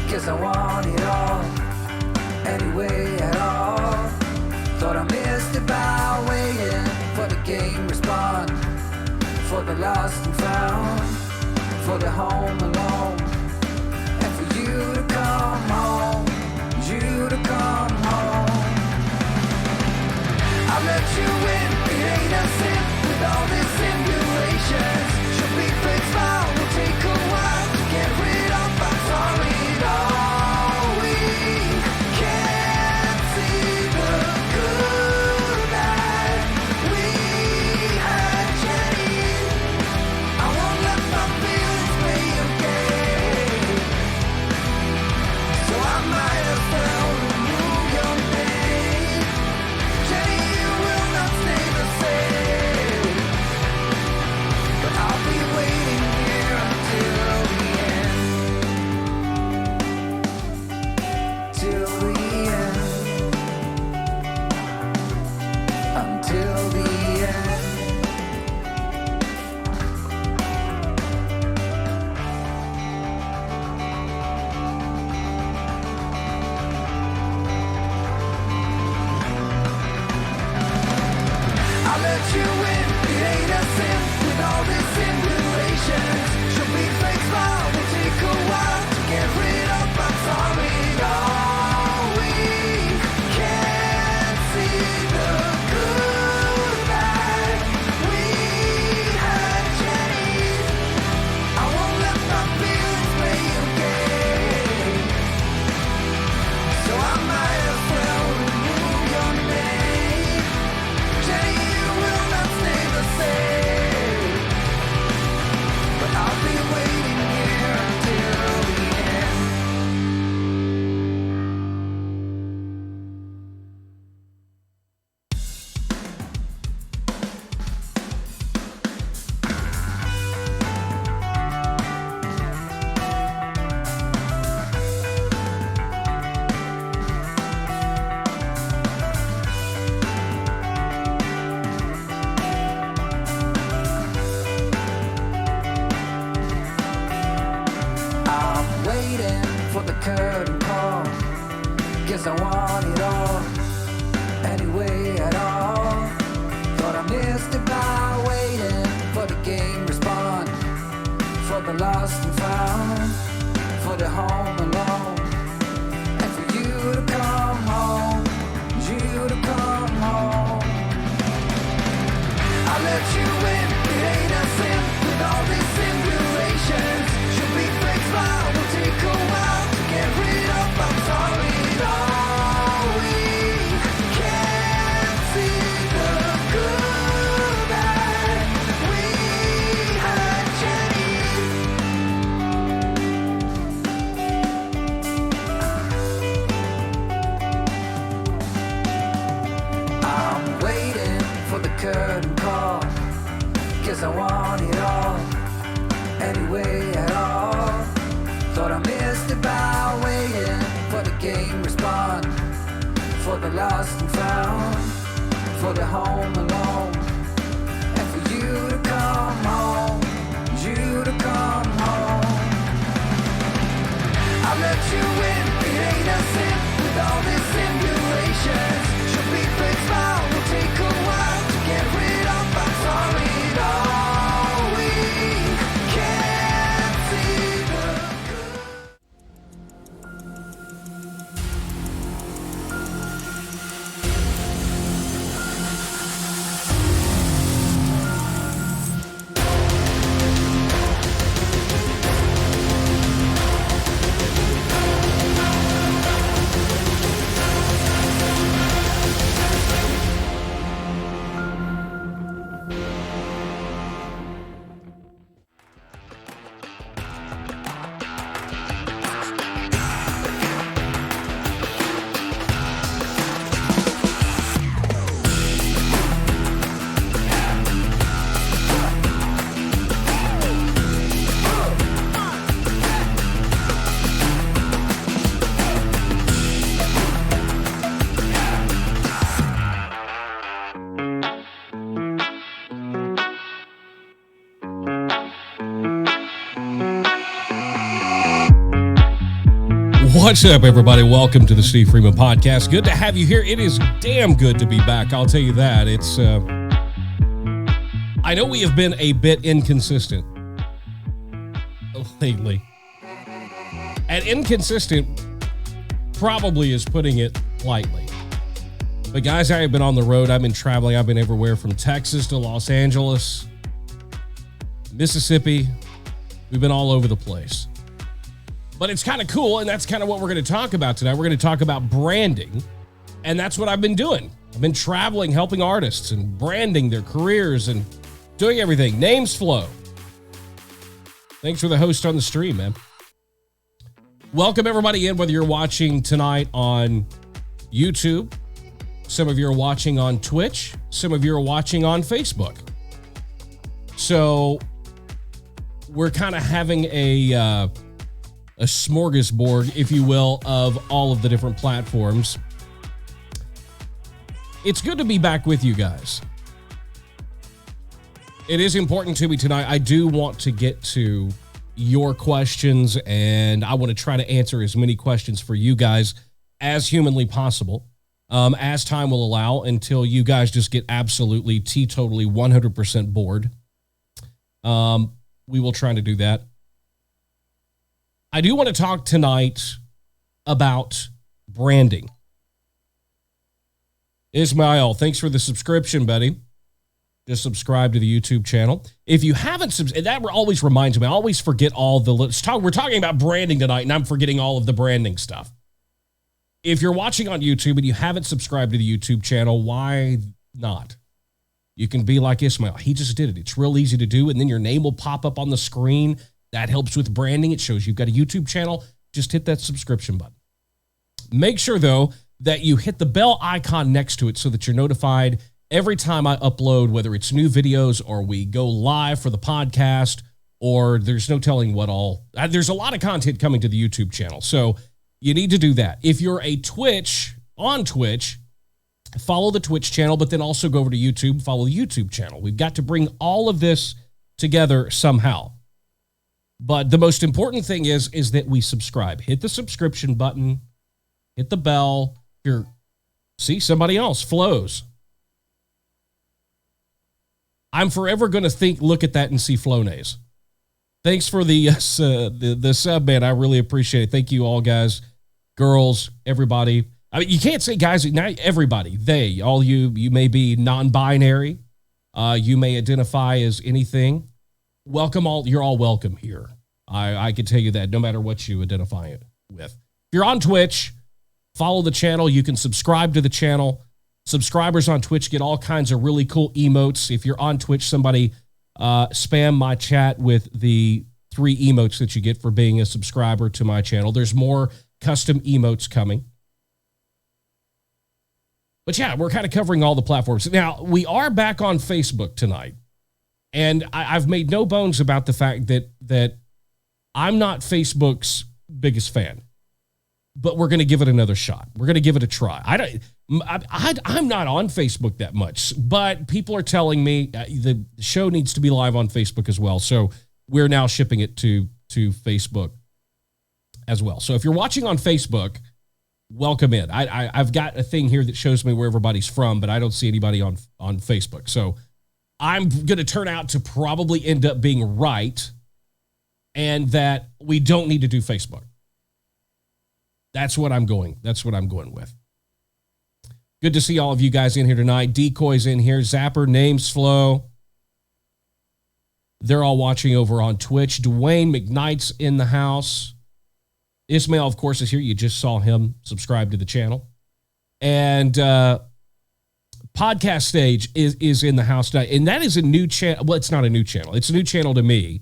'cause I want it all, anyway at all. Thought I missed it by waiting for the game respond, for the lost and found, for the home alone, and for you to come home, you to come home. I let you in, it ain't a sin with all these simulations. Should be fixed now, will take a while to get rid of. I'm sorry, all we can't see the good that we had, Jenny. I won't let my feelings play a game, so I might as well remove your name. Jenny, you will not stay the same, but I'll be waiting here until the end, till the end, until the end. I let you in, it ain't a sin with all these simulations. Should be fake smile, will take a while to get rid of. I'm sorry, all we can't see the good that we had, Jenny. I won't let my feelings play a game, so I might as well remove your name. Jenny, you will not stay the same, but I'll be waiting here until the end. I'm waiting for the curtain call, 'cause I want it all, anyway at all. Thought I missed it by waiting for the game respond, for the lost and found, for the home alone, and for you to come home, you to come home. I let you in, it ain't a sin with all these simulations. Should be fake smile, will take a while to get rid of. I'm sorry, all we can't see the good that we had, Jenny. I'm waiting for the curtain call, 'cause I want it all, anyway at all. Thought I missed it by waiting for the game respond, for the lost and found, for the home alone, and for you to come home, you to come home. I let you in, it ain't a sin with all these simulations. Should be fake smile, will take a while to get rid of. I'm sorry, all we can't see the good. What's up, everybody? Welcome to the Steve Freeman Podcast. Good to have you here. It is damn good to be back. I'll tell you that. I know we have been a bit inconsistent lately. And inconsistent probably is putting it lightly. But guys, I have been on the road. I've been traveling. I've been everywhere from Texas to Los Angeles, Mississippi. We've been all over the place. But it's kind of cool, and that's kind of what we're going to talk about tonight. We're going to talk about branding, and that's what I've been doing. I've been traveling, helping artists and branding their careers and doing everything. Names flow. Thanks for the host on the stream, man. Welcome everybody in, whether you're watching tonight on YouTube, some of you are watching on Twitch, some of you are watching on Facebook. So we're kind of having a smorgasbord, if you will, of all of the different platforms. It's good to be back with you guys. It is important to me tonight. I do want to get to your questions, and I want to try to answer as many questions for you guys as humanly possible, as time will allow, until you guys just get absolutely, teetotally, 100% bored. We will try to do that. I do want to talk tonight about branding. Ismail, thanks for the subscription, buddy. Just subscribe to the YouTube channel. If you haven't subscribed, that always reminds me, I always forget all the, we're talking about branding tonight, and I'm forgetting all of the branding stuff. If you're watching on YouTube and you haven't subscribed to the YouTube channel, why not? You can be like Ismail. He just did it. It's real easy to do, and then your name will pop up on the screen. That helps with branding. It shows you've got a YouTube channel. Just hit that subscription button. Make sure, though, that you hit the bell icon next to it so that you're notified every time I upload, whether it's new videos or we go live for the podcast, or there's no telling what all. There's a lot of content coming to the YouTube channel, so you need to do that. If you're on Twitch, follow the Twitch channel, but then also go over to YouTube, follow the YouTube channel. We've got to bring all of this together somehow. But the most important thing is that we subscribe. Hit the subscription button. Hit the bell. See, somebody else flows. I'm forever going to look at that and see Flonase. Thanks for the sub, man. I really appreciate it. Thank you all, guys, girls, everybody. I mean, you can't say guys, not everybody. They, all you may be non-binary. You may identify as anything. Welcome all. You're all welcome here. I can tell you that no matter what you identify it with. If you're on Twitch, follow the channel. You can subscribe to the channel. Subscribers on Twitch get all kinds of really cool emotes. If you're on Twitch, somebody spam my chat with the 3 emotes that you get for being a subscriber to my channel. There's more custom emotes coming. But yeah, we're kind of covering all the platforms. Now, we are back on Facebook tonight. And I've made no bones about the fact that I'm not Facebook's biggest fan, but we're going to give it another shot. We're going to give it a try. I'm not on Facebook that much, but people are telling me the show needs to be live on Facebook as well. So we're now shipping it to Facebook as well. So if you're watching on Facebook, welcome in. I've got a thing here that shows me where everybody's from, but I don't see anybody on Facebook. So I'm going to turn out to probably end up being right, and that we don't need to do Facebook. That's what I'm going with. Good to see all of you guys in here tonight. Decoy's in here. Zapper, Names Flow. They're all watching over on Twitch. Dwayne McKnight's in the house. Ismail, of course, is here. You just saw him subscribe to the channel. And Podcast Stage is in the house tonight. And that is a new channel. Well, it's not a new channel. It's a new channel to me.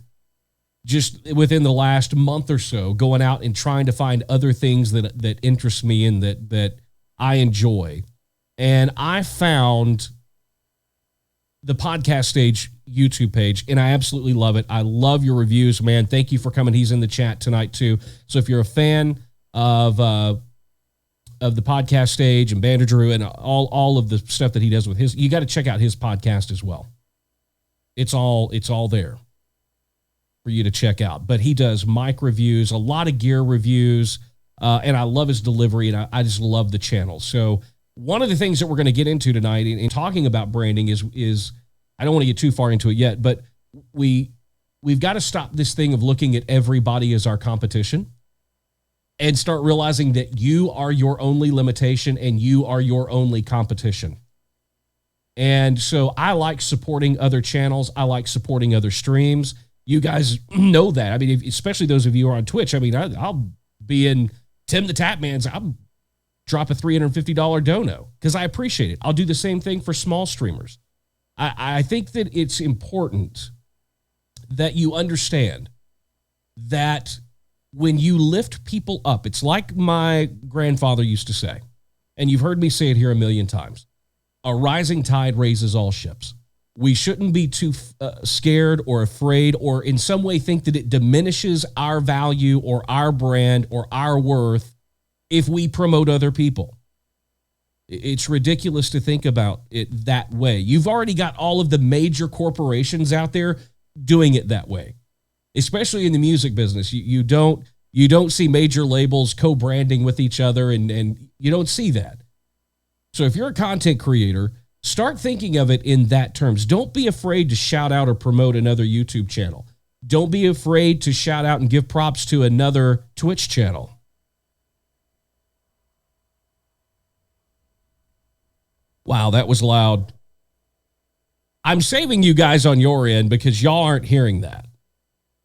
Just within the last month or so, going out and trying to find other things that interest me and that I enjoy. And I found the Podcast Stage YouTube page, and I absolutely love it. I love your reviews, man. Thank you for coming. He's in the chat tonight, too. So if you're a fan of the Podcast Stage and Bandadrew and all of the stuff that he does with his, you got to check out his podcast as well. It's all there for you to check out. But he does mic reviews, a lot of gear reviews, And I love his delivery, and I just love the channel. So one of the things that we're going to get into tonight in talking about branding is I don't want to get too far into it yet, but we've got to stop this thing of looking at everybody as our competition and start realizing that you are your only limitation and you are your only competition. And so I like supporting other channels. I like supporting other streams. You guys know that. I mean, especially those of you who are on Twitch. I mean, I'll be in Tim the Tapman's. I'll drop a $350 dono because I appreciate it. I'll do the same thing for small streamers. I think that it's important that you understand that when you lift people up, it's like my grandfather used to say, and you've heard me say it here a million times, a rising tide raises all ships. We shouldn't be too scared or afraid or in some way think that it diminishes our value or our brand or our worth if we promote other people. It's ridiculous to think about it that way. You've already got all of the major corporations out there doing it that way, especially in the music business. You don't see major labels co-branding with each other, and you don't see that. So if you're a content creator, start thinking of it in that terms. Don't be afraid to shout out or promote another YouTube channel. Don't be afraid to shout out and give props to another Twitch channel. Wow, that was loud. I'm saving you guys on your end because y'all aren't hearing that.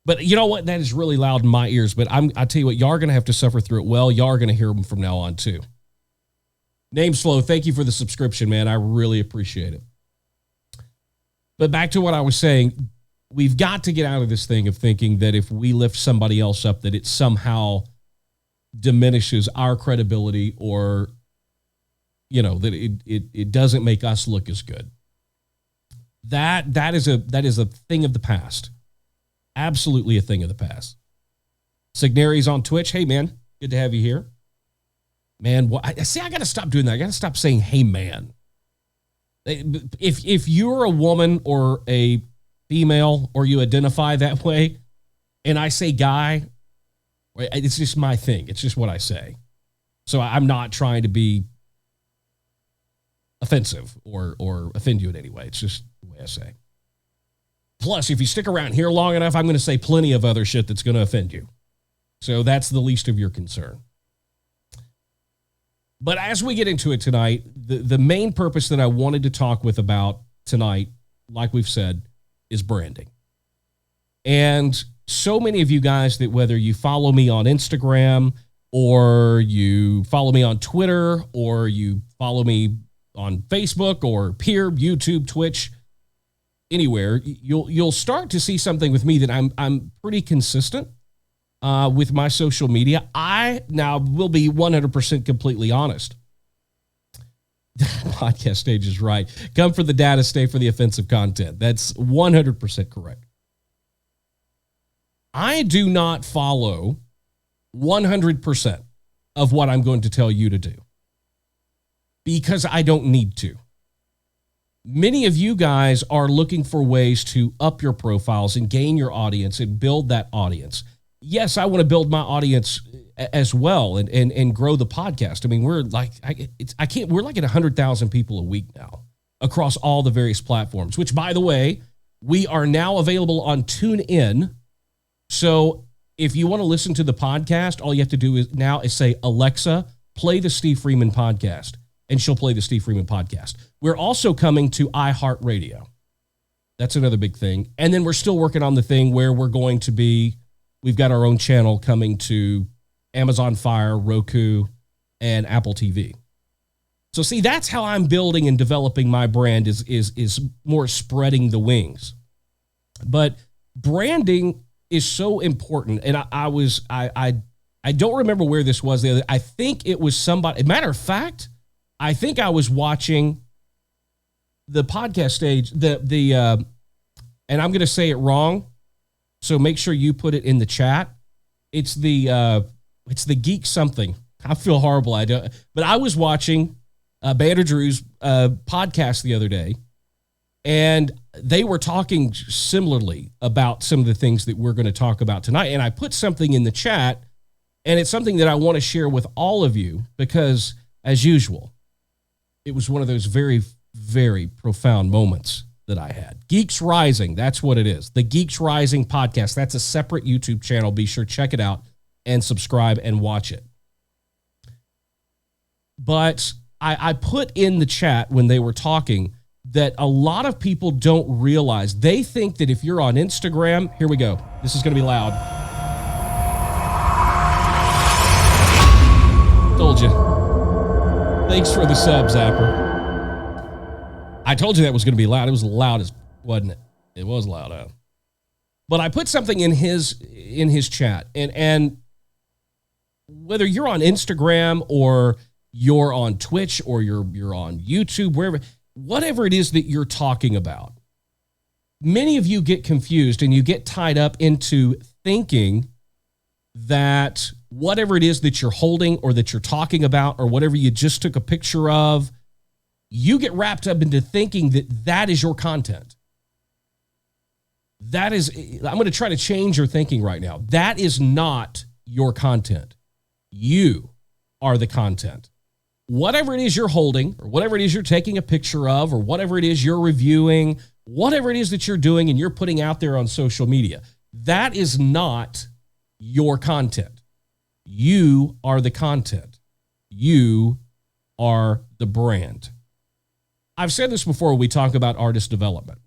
But you know what? That is really loud in my ears. But I tell you what, y'all are going to have to suffer through it well. Y'all are going to hear them from now on too. Namesflow, thank you for the subscription, man. I really appreciate it. But back to what I was saying, we've got to get out of this thing of thinking that if we lift somebody else up, that it somehow diminishes our credibility or, you know, that it doesn't make us look as good. That is a thing of the past. Absolutely a thing of the past. Signeri's on Twitch. Hey, man, good to have you here. Man, I got to stop doing that. I got to stop saying, hey, man. If you're a woman or a female or you identify that way and I say guy, it's just my thing. It's just what I say. So I'm not trying to be offensive or offend you in any way. It's just the way I say. Plus, if you stick around here long enough, I'm going to say plenty of other shit that's going to offend you. So that's the least of your concern. But as we get into it tonight, the main purpose that I wanted to talk about tonight, like we've said, is branding. And so many of you guys that whether you follow me on Instagram or you follow me on Twitter or you follow me on Facebook or here, YouTube, Twitch, anywhere, you'll start to see something with me that I'm pretty consistent with my social media. I now will be 100% completely honest. Podcast stage is right. Come for the data, stay for the offensive content. That's 100% correct. I do not follow 100% of what I'm going to tell you to do because I don't need to. Many of you guys are looking for ways to up your profiles and gain your audience and build that audience. Yes, I want to build my audience as well and grow the podcast. I mean, we're like, we're like at 100,000 people a week now across all the various platforms, which by the way, we are now available on TuneIn. So if you want to listen to the podcast, all you have to do is say, Alexa, play the Steve Freeman podcast, and she'll play the Steve Freeman podcast. We're also coming to iHeartRadio. That's another big thing. And then we're still working on the thing where we've got our own channel coming to Amazon Fire, Roku, and Apple TV. So see, that's how I'm building and developing my brand is more spreading the wings. But branding is so important. And I don't remember where this was the other. I think it was somebody. Matter of fact, I think I was watching the podcast stage, and I'm going to say it wrong. So make sure you put it in the chat. It's the Geek something. I feel horrible. But I was watching Banner Drew's podcast the other day, and they were talking similarly about some of the things that we're going to talk about tonight. And I put something in the chat And it's something that I want to share with all of you because, as usual, it was one of those very, very profound moments that I had. Geeks Rising, that's what it is. The Geeks Rising podcast. That's a separate YouTube channel. Be sure to check it out and subscribe and watch it. But I put in the chat when they were talking that a lot of people don't realize. They think that if you're on Instagram, here we go. This is going to be loud. Told you. Thanks for the sub, Zapper. I told you that was going to be loud. It was loud as, wasn't it? It was loud. But I put something in his chat, and whether you're on Instagram or you're on Twitch or you're on YouTube, wherever, whatever it is that you're talking about, many of you get confused and you get tied up into thinking that whatever it is that you're holding or that you're talking about or whatever you just took a picture of, you get wrapped up into thinking that that is your content. That is, I'm going to try to change your thinking right now. That is not your content. You are the content. Whatever it is you're holding, or whatever it is you're taking a picture of, or whatever it is you're reviewing, whatever it is that you're doing and you're putting out there on social media, that is not your content. You are the content. You are the brand. I've said this before when we talk about artist development.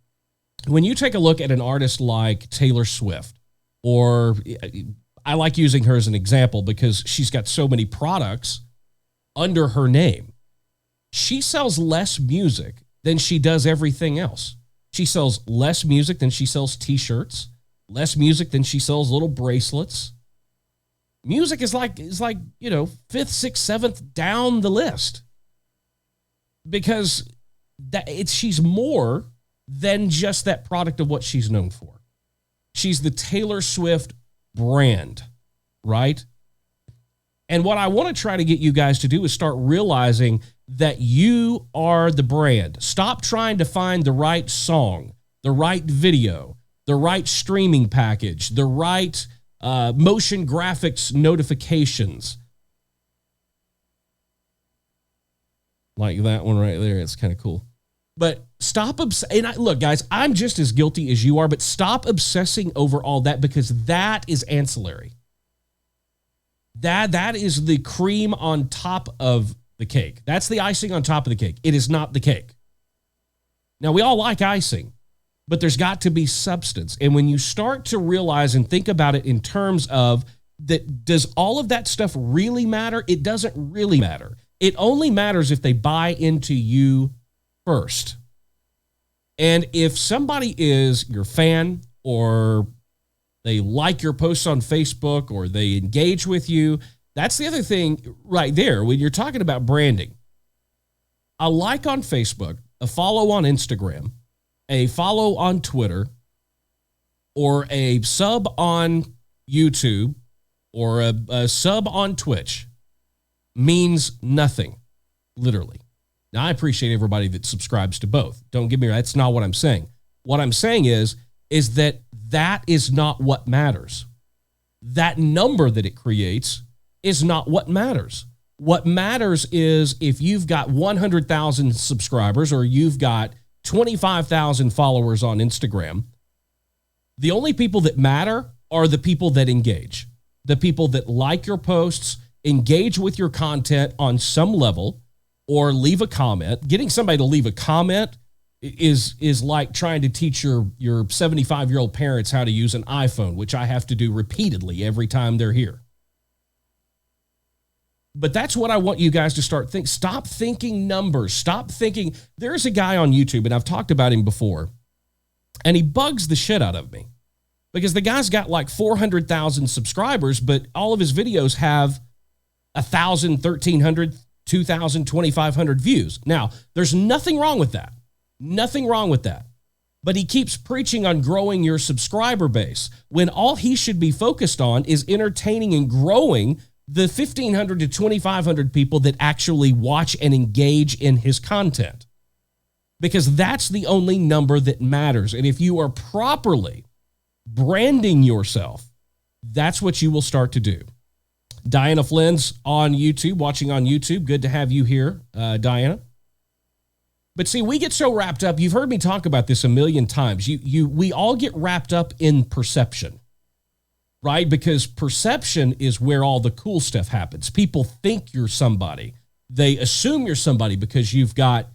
When you take a look at an artist like Taylor Swift, or I like using her as an example because she's got so many products under her name. She sells less music than she does everything else. She sells less music than she sells t-shirts, less music than she sells little bracelets. Music is like, you know, 5th, 6th, 7th down the list. Because she's more than just that product of what she's known for. She's the Taylor Swift brand, right? And what I want to try to get you guys to do is start realizing that you are the brand. Stop trying to find the right song, the right video, the right streaming package, the right motion graphics notifications. Like that one right there. It's kind of cool. But stop look, guys, I'm just as guilty as you are, but stop obsessing over all that because that is ancillary. That is the cream on top of the cake. That's the icing on top of the cake. It is not the cake. Now, we all like icing, but there's got to be substance. And when you start to realize and think about it in terms of that, does all of that stuff really matter? It doesn't really matter. It only matters if they buy into you first. And if somebody is your fan or they like your posts on Facebook or they engage with you, that's the other thing right there when you're talking about branding. A like on Facebook, a follow on Instagram, a follow on Twitter, or a sub on YouTube, or a sub on Twitch means nothing, literally. Now, I appreciate everybody that subscribes to both. Don't get me wrong, that's not what I'm saying. What I'm saying is that is not what matters. That number that it creates is not what matters. What matters is if you've got 100,000 subscribers or you've got 25,000 followers on Instagram, the only people that matter are the people that engage, the people that like your posts, engage with your content on some level, or leave a comment. Getting somebody to leave a comment is like trying to teach your 75-year-old parents how to use an iPhone, which I have to do repeatedly every time they're here. But that's what I want you guys to start thinking. Stop thinking numbers. Stop thinking. There's a guy on YouTube, and I've talked about him before, and he bugs the shit out of me because the guy's got like 400,000 subscribers, but all of his videos have 1,000, 1,300, 2,000, 2,500 views. Now, there's nothing wrong with that. Nothing wrong with that. But he keeps preaching on growing your subscriber base when all he should be focused on is entertaining and growing the 1,500 to 2,500 people that actually watch and engage in his content. Because that's the only number that matters. And if you are properly branding yourself, that's what you will start to do. Diana Flynn's on YouTube, watching on YouTube. Good to have you here, Diana. But see, we get so wrapped up. You've heard me talk about this a million times. We all get wrapped up in perception, right? Because perception is where all the cool stuff happens. People think you're somebody. They assume you're somebody because you've got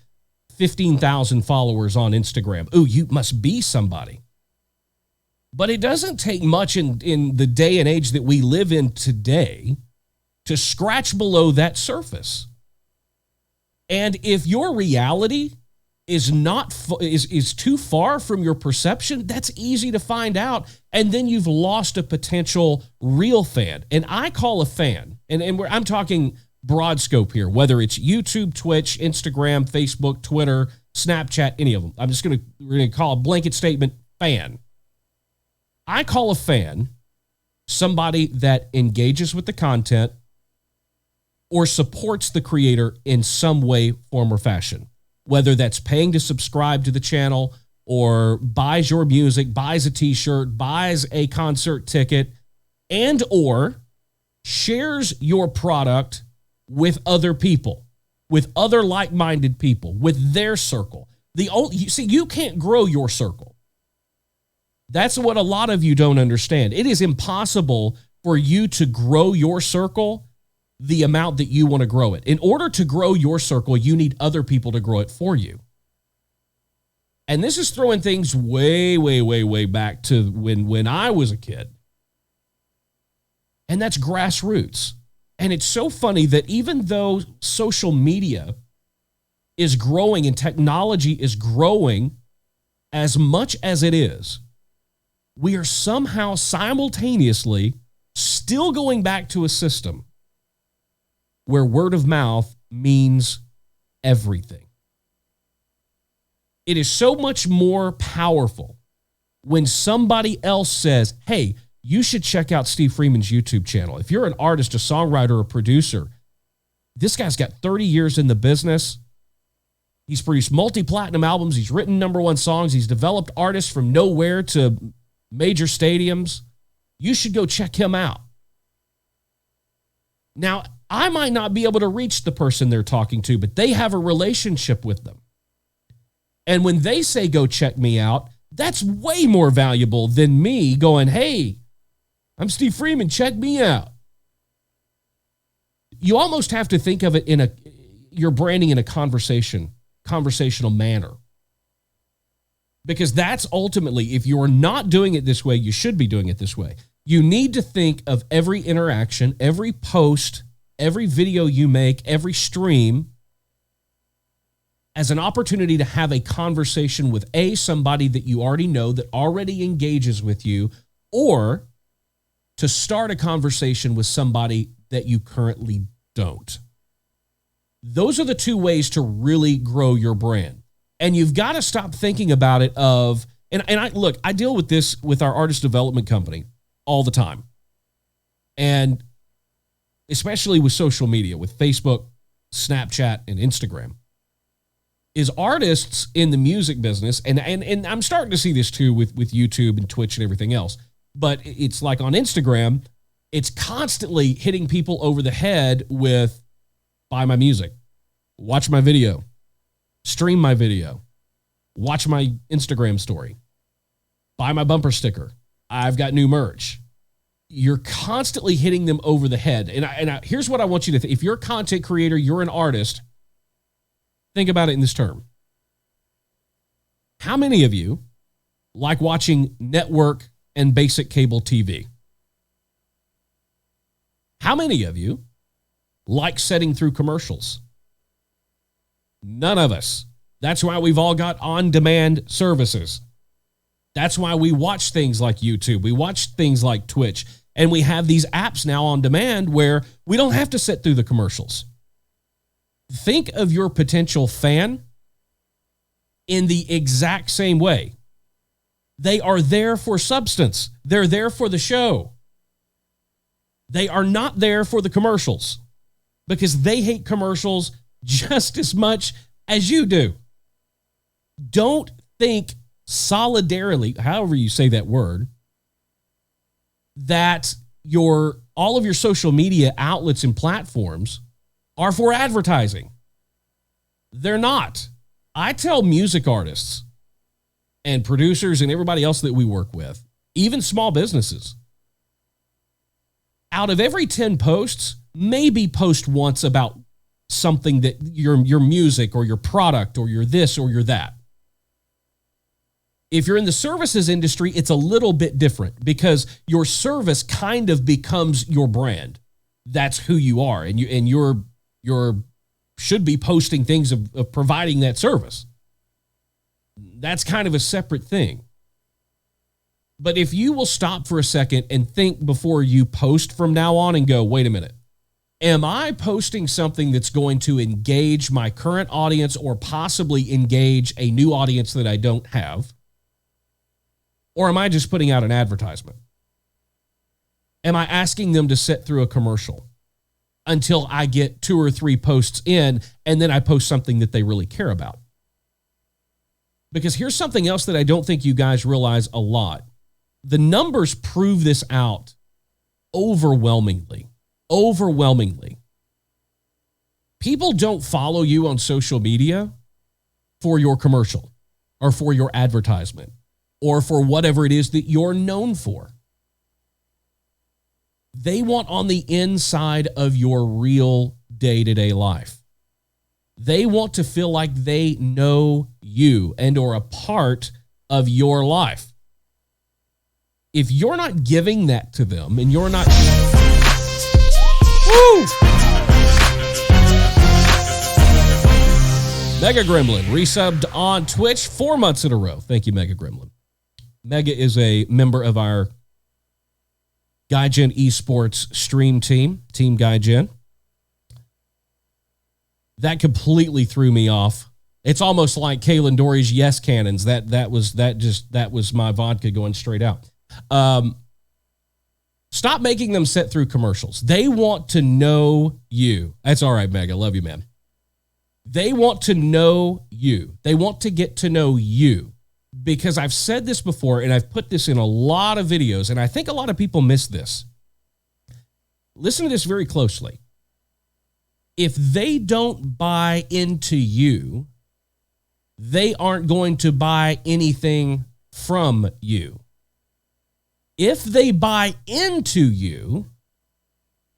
15,000 followers on Instagram. Ooh, you must be somebody. But it doesn't take much in the day and age that we live in today to scratch below that surface. And if your reality is too far from your perception, that's easy to find out. And then you've lost a potential real fan. And I call a fan, and I'm talking broad scope here, whether it's YouTube, Twitch, Instagram, Facebook, Twitter, Snapchat, any of them. We're going to call a blanket statement fan. I call a fan somebody that engages with the content or supports the creator in some way, form, or fashion, whether that's paying to subscribe to the channel or buys your music, buys a t-shirt, buys a concert ticket, and or shares your product with other people, with other like-minded people, with their circle. You can't grow your circle. That's what a lot of you don't understand. It is impossible for you to grow your circle the amount that you want to grow it. In order to grow your circle, you need other people to grow it for you. And this is throwing things way, way, way, way back to when I was a kid. And that's grassroots. And it's so funny that even though social media is growing and technology is growing as much as it is, we are somehow simultaneously still going back to a system where word of mouth means everything. It is so much more powerful when somebody else says, hey, you should check out Steve Freeman's YouTube channel. If you're an artist, a songwriter, a producer, this guy's got 30 years in the business. He's produced multi-platinum albums. He's written #1 songs. He's developed artists from nowhere to major stadiums. You should go check him out. Now, I might not be able to reach the person they're talking to, but they have a relationship with them. And when they say, go check me out, that's way more valuable than me going, hey, I'm Steve Freeman, check me out. You almost have to think of it you're branding in a conversational manner. Because that's ultimately, if you're not doing it this way, you should be doing it this way. You need to think of every interaction, every post, every video you make, every stream as an opportunity to have a conversation with somebody that you already know that already engages with you, or to start a conversation with somebody that you currently don't. Those are the two ways to really grow your brand. And you've got to stop thinking about it I deal with this with our artist development company all the time. And especially with social media, with Facebook, Snapchat, and Instagram, is artists in the music business, and I'm starting to see this too with YouTube and Twitch and everything else, but it's like on Instagram, it's constantly hitting people over the head with, buy my music, watch my video, stream my video, watch my Instagram story, buy my bumper sticker, I've got new merch. You're constantly hitting them over the head. And here's what I want you to think. If you're a content creator, you're an artist, think about it in this term. How many of you like watching network and basic cable TV? How many of you like setting through commercials? None of us. That's why we've all got on-demand services. That's why we watch things like YouTube. We watch things like Twitch. And we have these apps now on demand where we don't have to sit through the commercials. Think of your potential fan in the exact same way. They are there for substance. They're there for the show. They are not there for the commercials because they hate commercials just as much as you do. Don't think solidarily, however you say that word, that your all of your social media outlets and platforms are for advertising. They're not. I tell music artists and producers and everybody else that we work with, even small businesses, out of every 10 posts, maybe post once about something that your music or your product or your this or your that. If you're in the services industry, it's a little bit different because your service kind of becomes your brand. That's who you are, and you're should be posting things of providing that service. That's kind of a separate thing. But if you will stop for a second and think before you post from now on and go, wait a minute, am I posting something that's going to engage my current audience or possibly engage a new audience that I don't have? Or am I just putting out an advertisement? Am I asking them to sit through a commercial until I get 2 or 3 posts in and then I post something that they really care about? Because here's something else that I don't think you guys realize a lot. The numbers prove this out overwhelmingly. Overwhelmingly. People don't follow you on social media for your commercial or for your advertisement or for whatever it is that you're known for. They want on the inside of your real day-to-day life. They want to feel like they know you and are a part of your life. If you're not giving that to them and you're not... Woo! Mega Gremlin resubbed on Twitch 4 months in a row. Thank you, Mega Gremlin. Mega is a member of our Gaijin Esports stream team, Team Gaijin. That completely threw me off. It's almost like Kalen Dory's yes cannons. That was my vodka going straight out. Stop making them sit through commercials. They want to know you. That's all right, Mega. Love you, man. They want to know you. They want to get to know you. Because I've said this before, and I've put this in a lot of videos, and I think a lot of people miss this. Listen to this very closely. If they don't buy into you, they aren't going to buy anything from you. If they buy into you,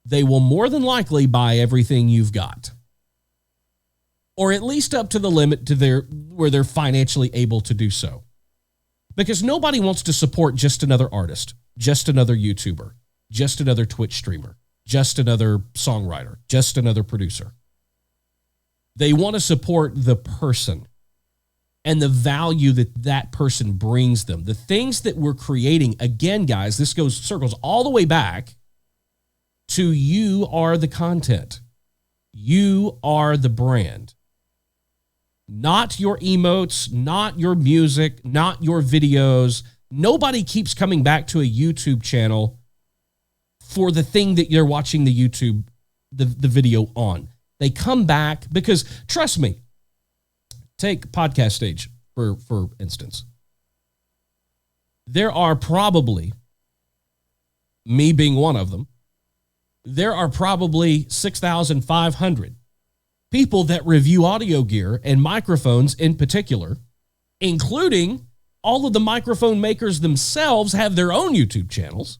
they will more than likely buy everything you've got. Or at least up to the limit to where they're financially able to do so. Because nobody wants to support just another artist, just another YouTuber, just another Twitch streamer, just another songwriter, just another producer. They want to support the person and the value that that person brings them. The things that we're creating, again, guys, this circles all the way back to you are the content. You are the brand. Not your emotes, not your music, not your videos. Nobody keeps coming back to a YouTube channel for the thing that you're watching the video on. They come back because, trust me, take Podcast Stage, for instance. There are probably, me being one of them, there are probably 6,500 people that review audio gear and microphones in particular, including all of the microphone makers themselves have their own YouTube channels.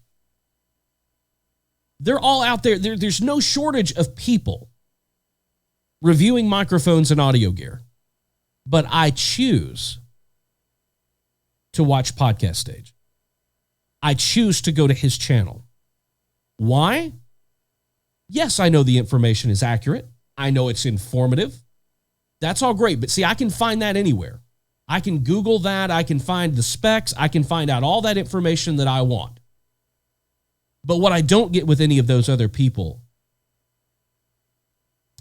They're all out there. There's no shortage of people reviewing microphones and audio gear. But I choose to watch Podcast Stage. I choose to go to his channel. Why? Yes, I know the information is accurate. I know it's informative. That's all great. But see, I can find that anywhere. I can Google that. I can find the specs. I can find out all that information that I want. But what I don't get with any of those other people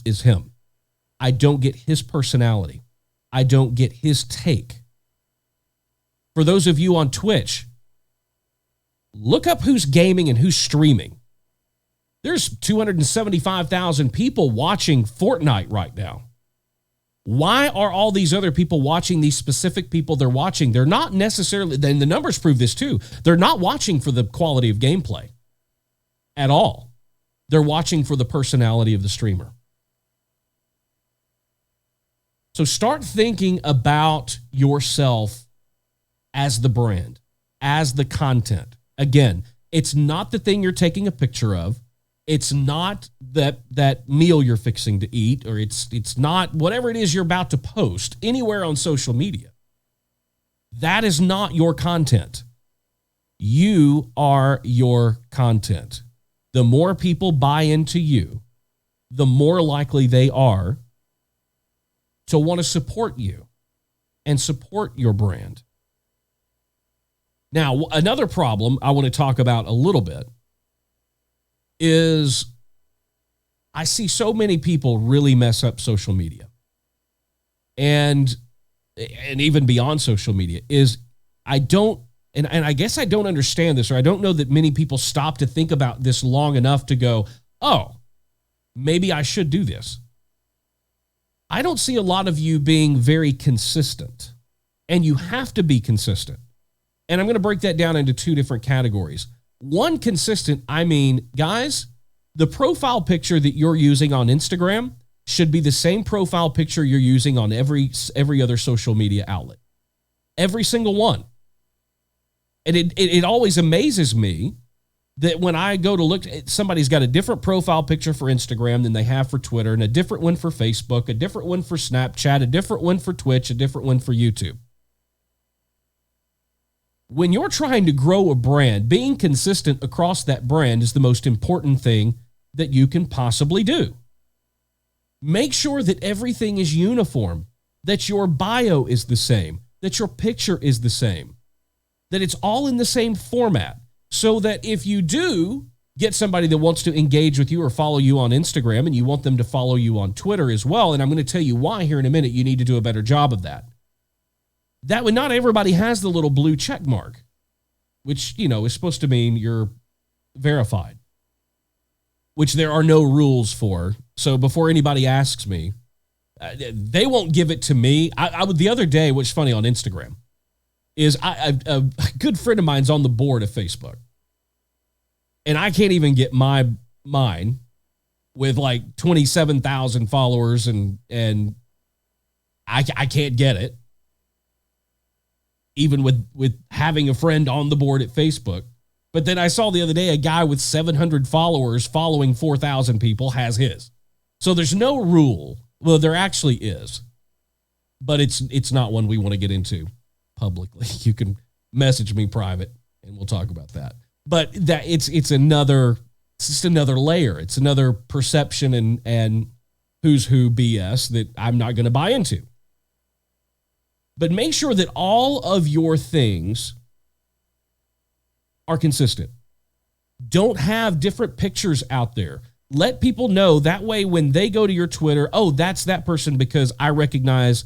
is him. I don't get his personality. I don't get his take. For those of you on Twitch, look up who's gaming and who's streaming. There's 275,000 people watching Fortnite right now. Why are all these other people watching these specific people they're watching? They're not necessarily, then the numbers prove this too, they're not watching for the quality of gameplay at all. They're watching for the personality of the streamer. So start thinking about yourself as the brand, as the content. Again, it's not the thing you're taking a picture of. It's not that meal you're fixing to eat, or it's not whatever it is you're about to post anywhere on social media. That is not your content. You are your content. The more people buy into you, the more likely they are to want to support you and support your brand. Now, another problem I want to talk about a little bit is I see so many people really mess up social media. And even beyond social media is I guess I don't understand this, or I don't know that many people stop to think about this long enough to go, oh, maybe I should do this. I don't see a lot of you being very consistent, and you have to be consistent. And I'm going to break that down into two different categories. One, consistent, I mean, guys, the profile picture that you're using on Instagram should be the same profile picture you're using on every other social media outlet. Every single one. And it always amazes me that when I go to look, somebody's got a different profile picture for Instagram than they have for Twitter, and a different one for Facebook, a different one for Snapchat, a different one for Twitch, a different one for YouTube. When you're trying to grow a brand, being consistent across that brand is the most important thing that you can possibly do. Make sure that everything is uniform, that your bio is the same, that your picture is the same, that it's all in the same format, so that if you do get somebody that wants to engage with you or follow you on Instagram and you want them to follow you on Twitter as well, and I'm going to tell you why here in a minute, you need to do a better job of that. That way, not everybody has the little blue check mark, which, is supposed to mean you're verified, which there are no rules for. So before anybody asks me, they won't give it to me. I would the other day, which is funny on Instagram, is a good friend of mine's on the board of Facebook, and I can't even get mine with like 27,000 followers, and I can't get it. Even with having a friend on the board at Facebook. But then I saw the other day a guy with 700 followers following 4,000 people has his. So there's no rule. Well, there actually is. But it's not one we want to get into publicly. You can message me private and we'll talk about that. But that it's just another layer. It's another perception and who's who BS that I'm not going to buy into. But make sure that all of your things are consistent. Don't have different pictures out there. Let people know that way when they go to your Twitter, oh, that's that person because I recognize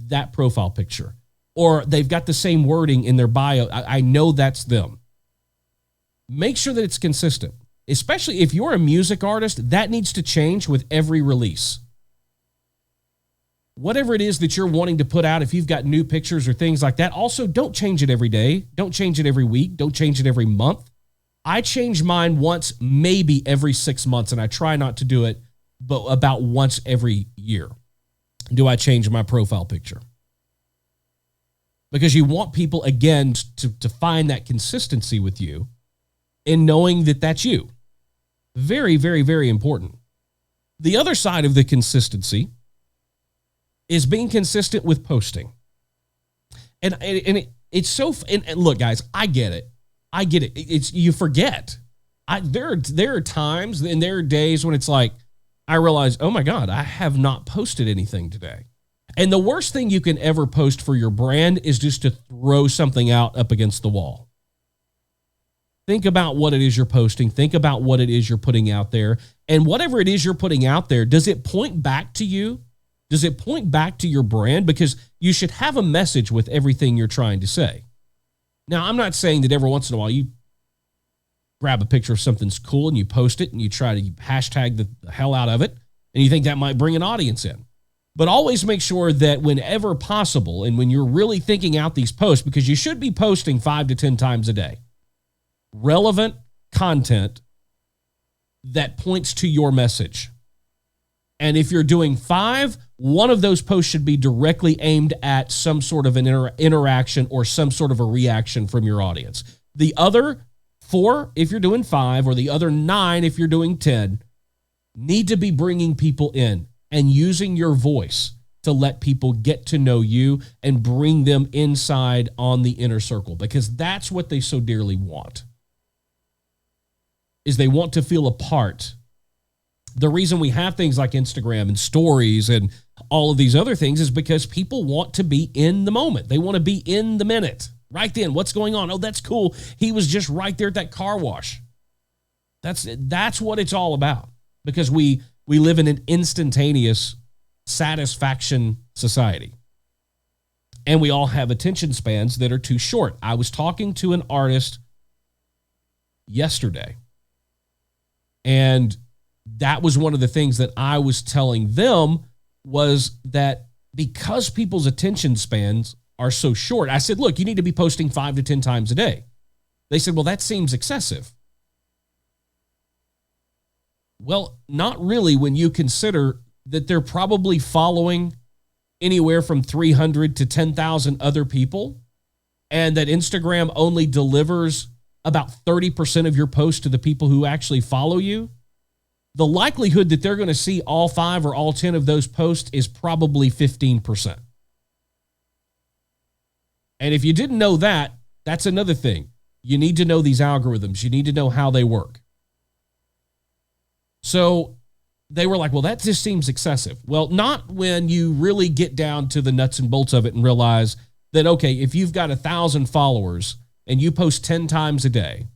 that profile picture. Or they've got the same wording in their bio. I know that's them. Make sure that it's consistent. Especially if you're a music artist, that needs to change with every release. Whatever it is that you're wanting to put out, if you've got new pictures or things like that, also don't change it every day. Don't change it every week. Don't change it every month. I change mine once, maybe every 6 months, and I try not to do it, but about once every year do I change my profile picture. Because you want people, again, to find that consistency with you and knowing that that's you. Very, very, very important. The other side of the consistency is being consistent with posting. And it's so, and look, guys, I get it. It's, you forget. There are times and there are days when it's like, I realize, oh my God, I have not posted anything today. And the worst thing you can ever post for your brand is just to throw something out up against the wall. Think about what it is you're posting. Think about what it is you're putting out there. And whatever it is you're putting out there, does it point back to you? Does it point back to your brand? Because you should have a message with everything you're trying to say. Now, I'm not saying that every once in a while you grab a picture of something's cool and you post it and you try to hashtag the hell out of it and you think that might bring an audience in. But always make sure that whenever possible and when you're really thinking out these posts, because you should be posting 5 to 10 times a day, relevant content that points to your message. And if you're doing 5, one of those posts should be directly aimed at some sort of an interaction or some sort of a reaction from your audience. The other 4, if you're doing 5, or the other 9, if you're doing 10, need to be bringing people in and using your voice to let people get to know you and bring them inside on the inner circle, because that's what they so dearly want, is they want to feel a part. The reason we have things like Instagram and stories and all of these other things is because people want to be in the moment. They want to be in the minute, right then. What's going on? Oh, that's cool. He was just right there at that car wash. That's what it's all about, because we live in an instantaneous satisfaction society. And we all have attention spans that are too short. I was talking to an artist yesterday, and that was one of the things that I was telling them, was that because people's attention spans are so short, I said, look, you need to be posting 5 to 10 times a day. They said, well, that seems excessive. Well, not really, when you consider that they're probably following anywhere from 300 to 10,000 other people, and that Instagram only delivers about 30% of your posts to the people who actually follow you. The likelihood that they're going to see all 5 or all 10 of those posts is probably 15%. And if you didn't know that, that's another thing. You need to know these algorithms. You need to know how they work. So they were like, well, that just seems excessive. Well, not when you really get down to the nuts and bolts of it and realize that, okay, if you've got 1,000 followers and you post 10 times a day,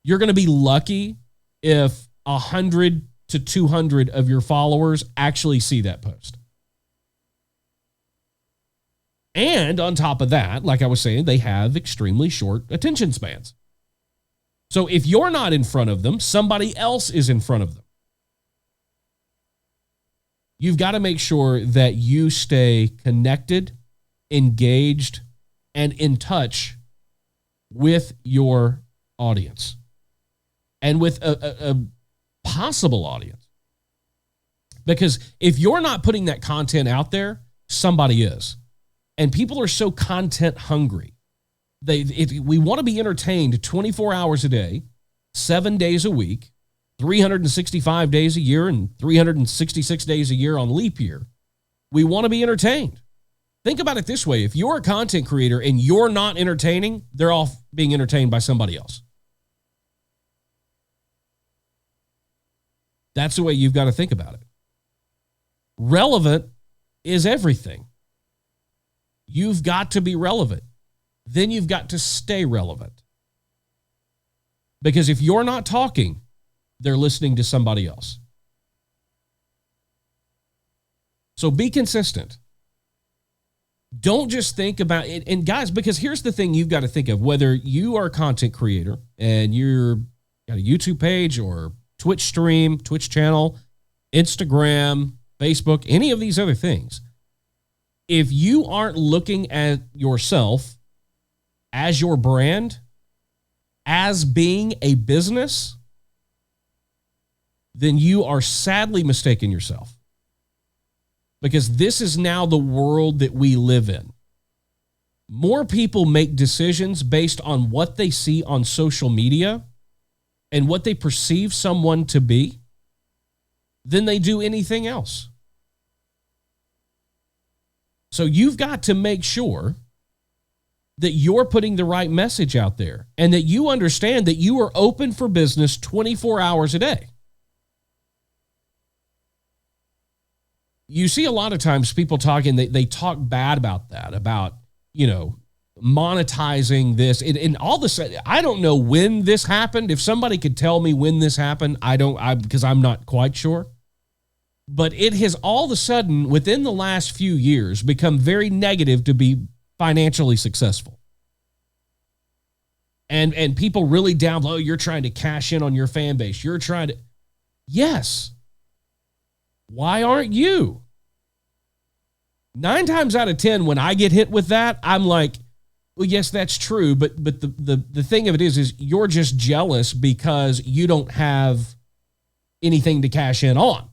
you're going to be lucky if 100 to 200 of your followers actually see that post. And on top of that, like I was saying, they have extremely short attention spans. So if you're not in front of them, somebody else is in front of them. You've got to make sure that you stay connected, engaged, and in touch with your audience and with a possible audience. Because if you're not putting that content out there, somebody is. And people are so content hungry. We want to be entertained 24 hours a day, 7 days a week, 365 days a year, and 366 days a year on leap year. We want to be entertained. Think about it this way. If you're a content creator and you're not entertaining, they're all being entertained by somebody else. That's the way you've got to think about it. Relevant is everything. You've got to be relevant. Then you've got to stay relevant. Because if you're not talking, they're listening to somebody else. So be consistent. Don't just think about it. And guys, because here's the thing you've got to think of, whether you are a content creator and you're got a YouTube page or Twitch stream, Twitch channel, Instagram, Facebook, any of these other things. If you aren't looking at yourself as your brand, as being a business, then you are sadly mistaking yourself. Because this is now the world that we live in. More people make decisions based on what they see on social media and what they perceive someone to be than they do anything else. So you've got to make sure that you're putting the right message out there and that you understand that you are open for business 24 hours a day. You see a lot of times people talking, they talk bad about that, about, monetizing this. And all this, I don't know when this happened. If somebody could tell me when this happened, because I'm not quite sure. But it has all of a sudden, within the last few years, become very negative to be financially successful. And people really down low, you're trying to cash in on your fan base. You're trying to, yes. Why aren't you? 9 times out of 10, when I get hit with that, I'm like, well, yes, that's true. But the thing of it is you're just jealous because you don't have anything to cash in on.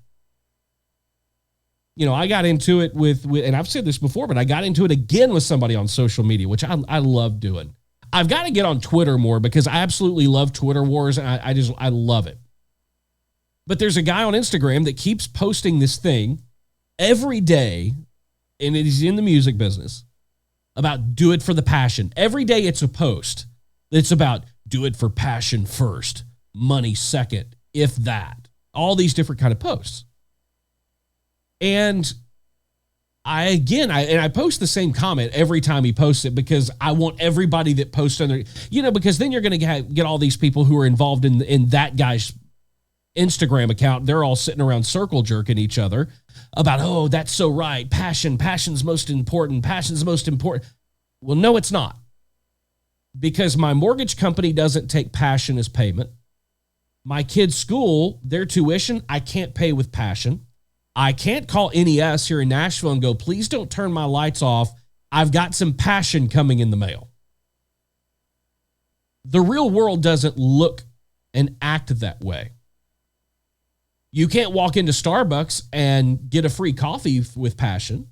You know, I got into it with, and I've said this before, but I got into it again with somebody on social media, which I love doing. I've got to get on Twitter more because I absolutely love Twitter wars, and I love it. But there's a guy on Instagram that keeps posting this thing every day, and he's in the music business, about do it for the passion. Every day it's a post. It's about do it for passion first, money second, if that. All these different kind of posts. And I post the same comment every time he posts it because I want everybody that posts under, you know, because then you're going to get all these people who are involved in that guy's Instagram account. They're all sitting around circle jerking each other about, oh, that's so right. Passion's most important. Passion's most important. Well, no, it's not. Because my mortgage company doesn't take passion as payment. My kids' school, their tuition, I can't pay with passion. I can't call NES here in Nashville and go, please don't turn my lights off. I've got some passion coming in the mail. The real world doesn't look and act that way. You can't walk into Starbucks and get a free coffee with passion.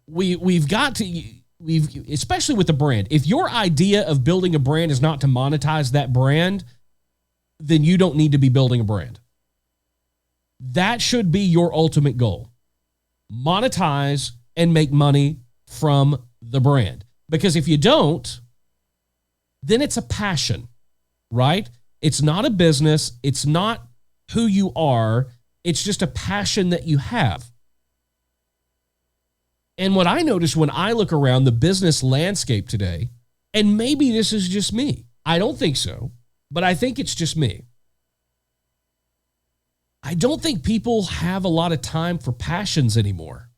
We've got to, especially with the brand. If your idea of building a brand is not to monetize that brand, then you don't need to be building a brand. That should be your ultimate goal. Monetize and make money from the brand. Because if you don't, then it's a passion, right? It's not a business. It's not who you are. It's just a passion that you have. And what I notice when I look around the business landscape today, and maybe this is just me. I don't think so, but I think it's just me. I don't think people have a lot of time for passions anymore.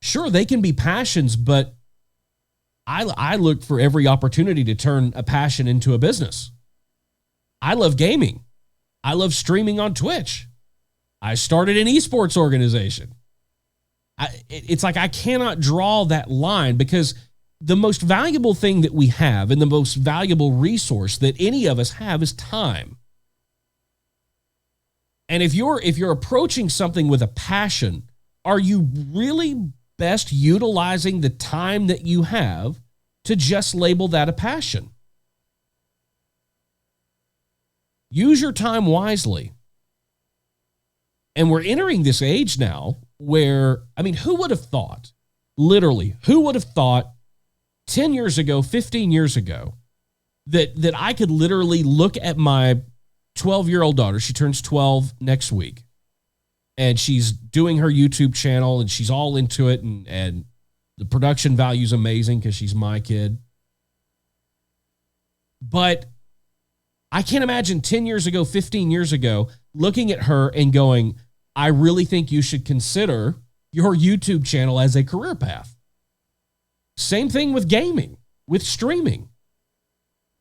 Sure, they can be passions, but I look for every opportunity to turn a passion into a business. I love gaming. I love streaming on Twitch. I started an esports organization. It's like I cannot draw that line because the most valuable thing that we have and the most valuable resource that any of us have is time. And if you're approaching something with a passion, are you really best utilizing the time that you have to just label that a passion? Use your time wisely. And we're entering this age now where, I mean, who would have thought, literally, who would have thought 10 years ago, 15 years ago, that I could literally look at my 12-year-old daughter. She turns 12 next week. And she's doing her YouTube channel, and she's all into it, and the production value is amazing because she's my kid. But I can't imagine 10 years ago, 15 years ago, looking at her and going, I really think you should consider your YouTube channel as a career path. Same thing with gaming, with streaming.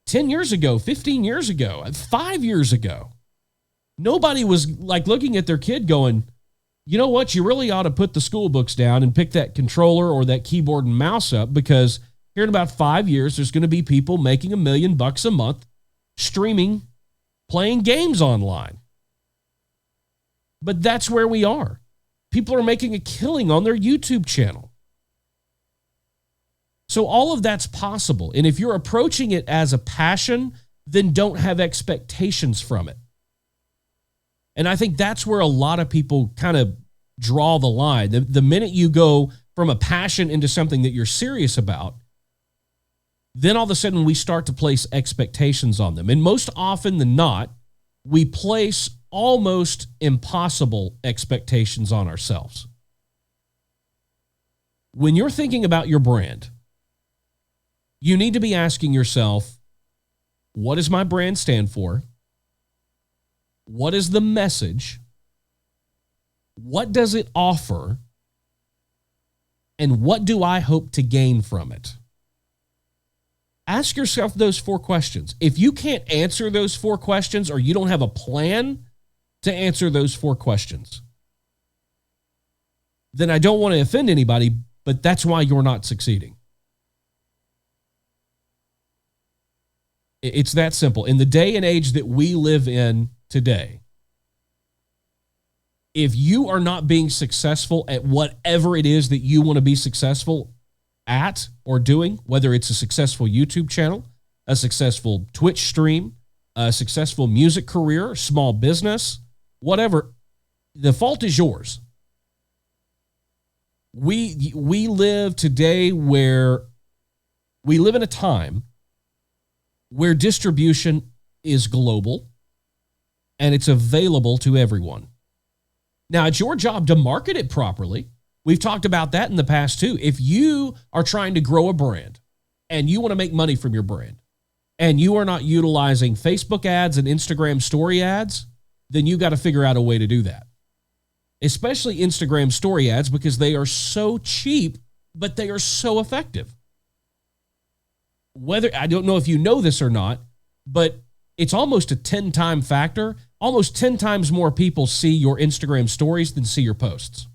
10 years ago, 15 years ago, 5 years ago, nobody was like looking at their kid going, you know what, you really ought to put the school books down and pick that controller or that keyboard and mouse up because here in about 5 years, there's going to be people making $1 million a month streaming, playing games online. But that's where we are. People are making a killing on their YouTube channel. So all of that's possible. And if you're approaching it as a passion, then don't have expectations from it. And I think that's where a lot of people kind of draw the line. The minute you go from a passion into something that you're serious about, then all of a sudden we start to place expectations on them. And most often than not, we place almost impossible expectations on ourselves. When you're thinking about your brand, you need to be asking yourself, what does my brand stand for? What is the message? What does it offer? And what do I hope to gain from it? Ask yourself those 4 questions. If you can't answer those 4 questions or you don't have a plan to answer those 4 questions, then I don't want to offend anybody, but that's why you're not succeeding. It's that simple. In the day and age that we live in today, if you are not being successful at whatever it is that you want to be successful at or doing, whether it's a successful YouTube channel, a successful Twitch stream, a successful music career, small business, whatever, the fault is yours. We live today where we live in a time where distribution is global and it's available to everyone. Now, it's your job to market it properly. We've talked about that in the past too. If you are trying to grow a brand and you want to make money from your brand and you are not utilizing Facebook ads and Instagram story ads, then you got to figure out a way to do that. Especially Instagram story ads, because they are so cheap, but they are so effective. Whether, I don't know if you know this or not, but it's almost a 10-time factor. Almost 10 times more people see your Instagram stories than see your posts.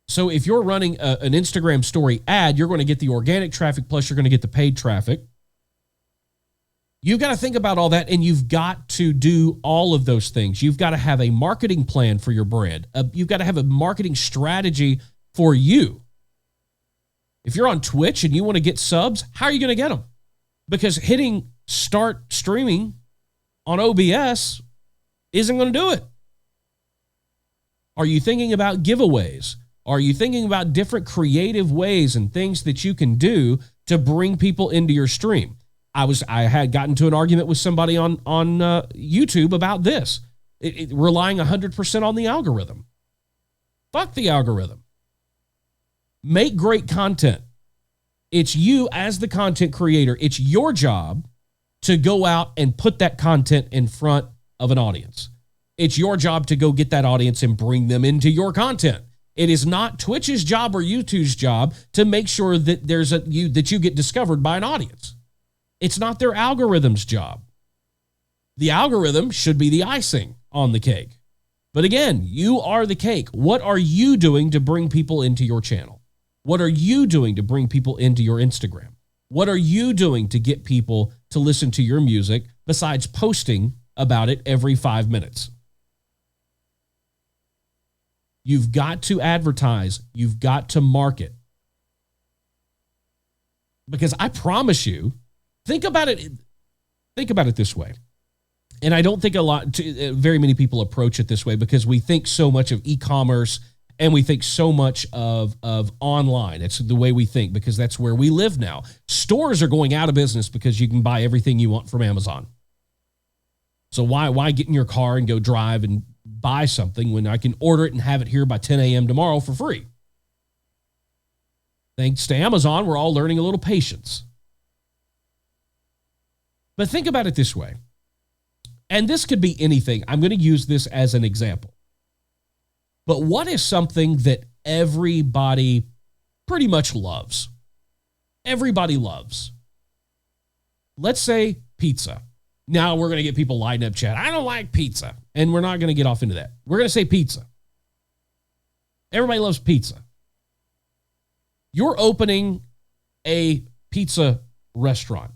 So if you're running an Instagram story ad, you're going to get the organic traffic, plus you're going to get the paid traffic. You've got to think about all that, and you've got to do all of those things. You've got to have a marketing plan for your brand. You've got to have a marketing strategy for you. If you're on Twitch and you want to get subs, how are you going to get them? Because hitting start streaming on OBS isn't going to do it. Are you thinking about giveaways? Are you thinking about different creative ways and things that you can do to bring people into your stream? I had gotten to an argument with somebody on YouTube about this. Relying 100% on the algorithm. Fuck the algorithm. Make great content. It's you as the content creator. It's your job to go out and put that content in front of an audience. It's your job to go get that audience and bring them into your content. It is not Twitch's job or YouTube's job to make sure that that you get discovered by an audience. It's not their algorithm's job. The algorithm should be the icing on the cake. But again, you are the cake. What are you doing to bring people into your channel? What are you doing to bring people into your Instagram? What are you doing to get people to listen to your music besides posting about it every 5 minutes? You've got to advertise. You've got to market. Because I promise you, think about it this way. And I don't think very many people approach it this way because we think so much of e-commerce and we think so much of online. It's the way we think because that's where we live now. Stores are going out of business because you can buy everything you want from Amazon. So why get in your car and go drive and buy something when I can order it and have it here by 10 a.m. tomorrow for free? Thanks to Amazon, we're all learning a little patience. But think about it this way. And this could be anything. I'm going to use this as an example. But what is something that everybody pretty much loves? Everybody loves. Let's say pizza. Now we're going to get people lighting up chat. I don't like pizza. And we're not going to get off into that. We're going to say pizza. Everybody loves pizza. You're opening a pizza restaurant.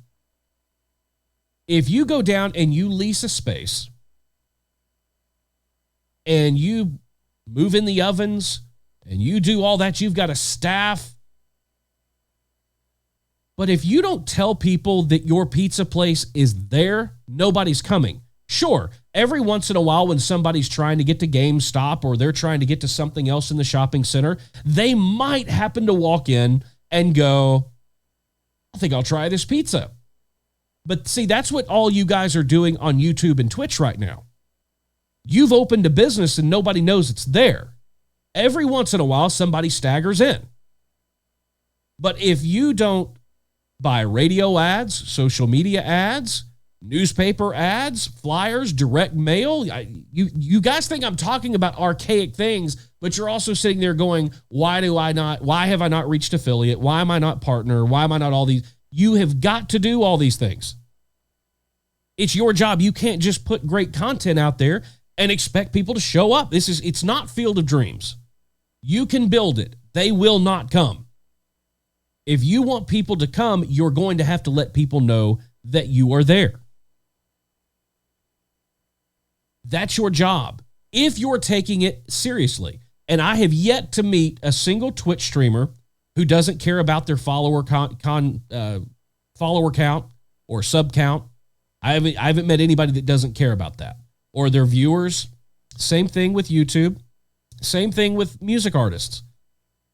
If you go down and you lease a space and you move in the ovens and you do all that, you've got a staff. But if you don't tell people that your pizza place is there, nobody's coming. Sure, every once in a while when somebody's trying to get to GameStop or they're trying to get to something else in the shopping center, they might happen to walk in and go, I think I'll try this pizza. But see, that's what all you guys are doing on YouTube and Twitch right now. You've opened a business and nobody knows it's there. Every once in a while, somebody staggers in. But if you don't buy radio ads, social media ads, newspaper ads, flyers, direct mail, you guys think I'm talking about archaic things, but you're also sitting there going, why have I not reached affiliate? Why am I not partner? Why am I not all these? You have got to do all these things. It's your job. You can't just put great content out there and expect people to show up. It's not Field of Dreams. You can build it. They will not come. If you want people to come, you're going to have to let people know that you are there. That's your job. If you're taking it seriously. And I have yet to meet a single Twitch streamer who doesn't care about their follower count or sub count. I haven't met anybody that doesn't care about that. Or their viewers. Same thing with YouTube. Same thing with music artists.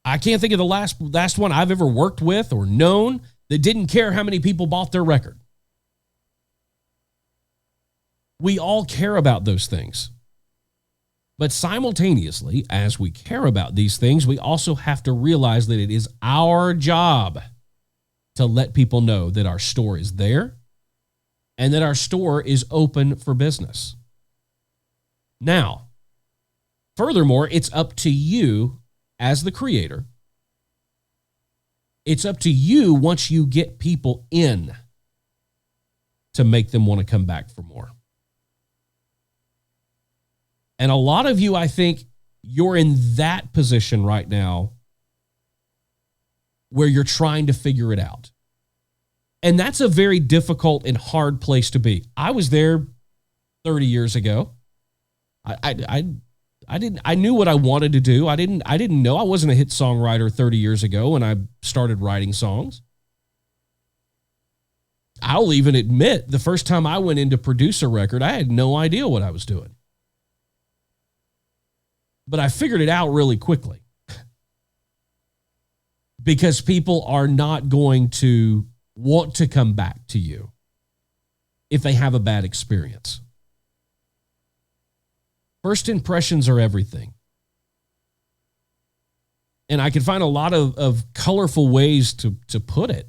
I can't think of the last one I've ever worked with or known that didn't care how many people bought their record. We all care about those things. But simultaneously, as we care about these things, we also have to realize that it is our job to let people know that our store is there and that our store is open for business. Now, furthermore, it's up to you as the creator. It's up to you once you get people in to make them want to come back for more. And a lot of you, I think, you're in that position right now where you're trying to figure it out. And that's a very difficult and hard place to be. I was there 30 years ago. I knew what I wanted to do. I didn't know I wasn't a hit songwriter 30 years ago when I started writing songs. I'll even admit the first time I went in to produce a record, I had no idea what I was doing. But I figured it out really quickly because people are not going to want to come back to you if they have a bad experience. First impressions are everything. And I can find a lot of colorful ways to put it.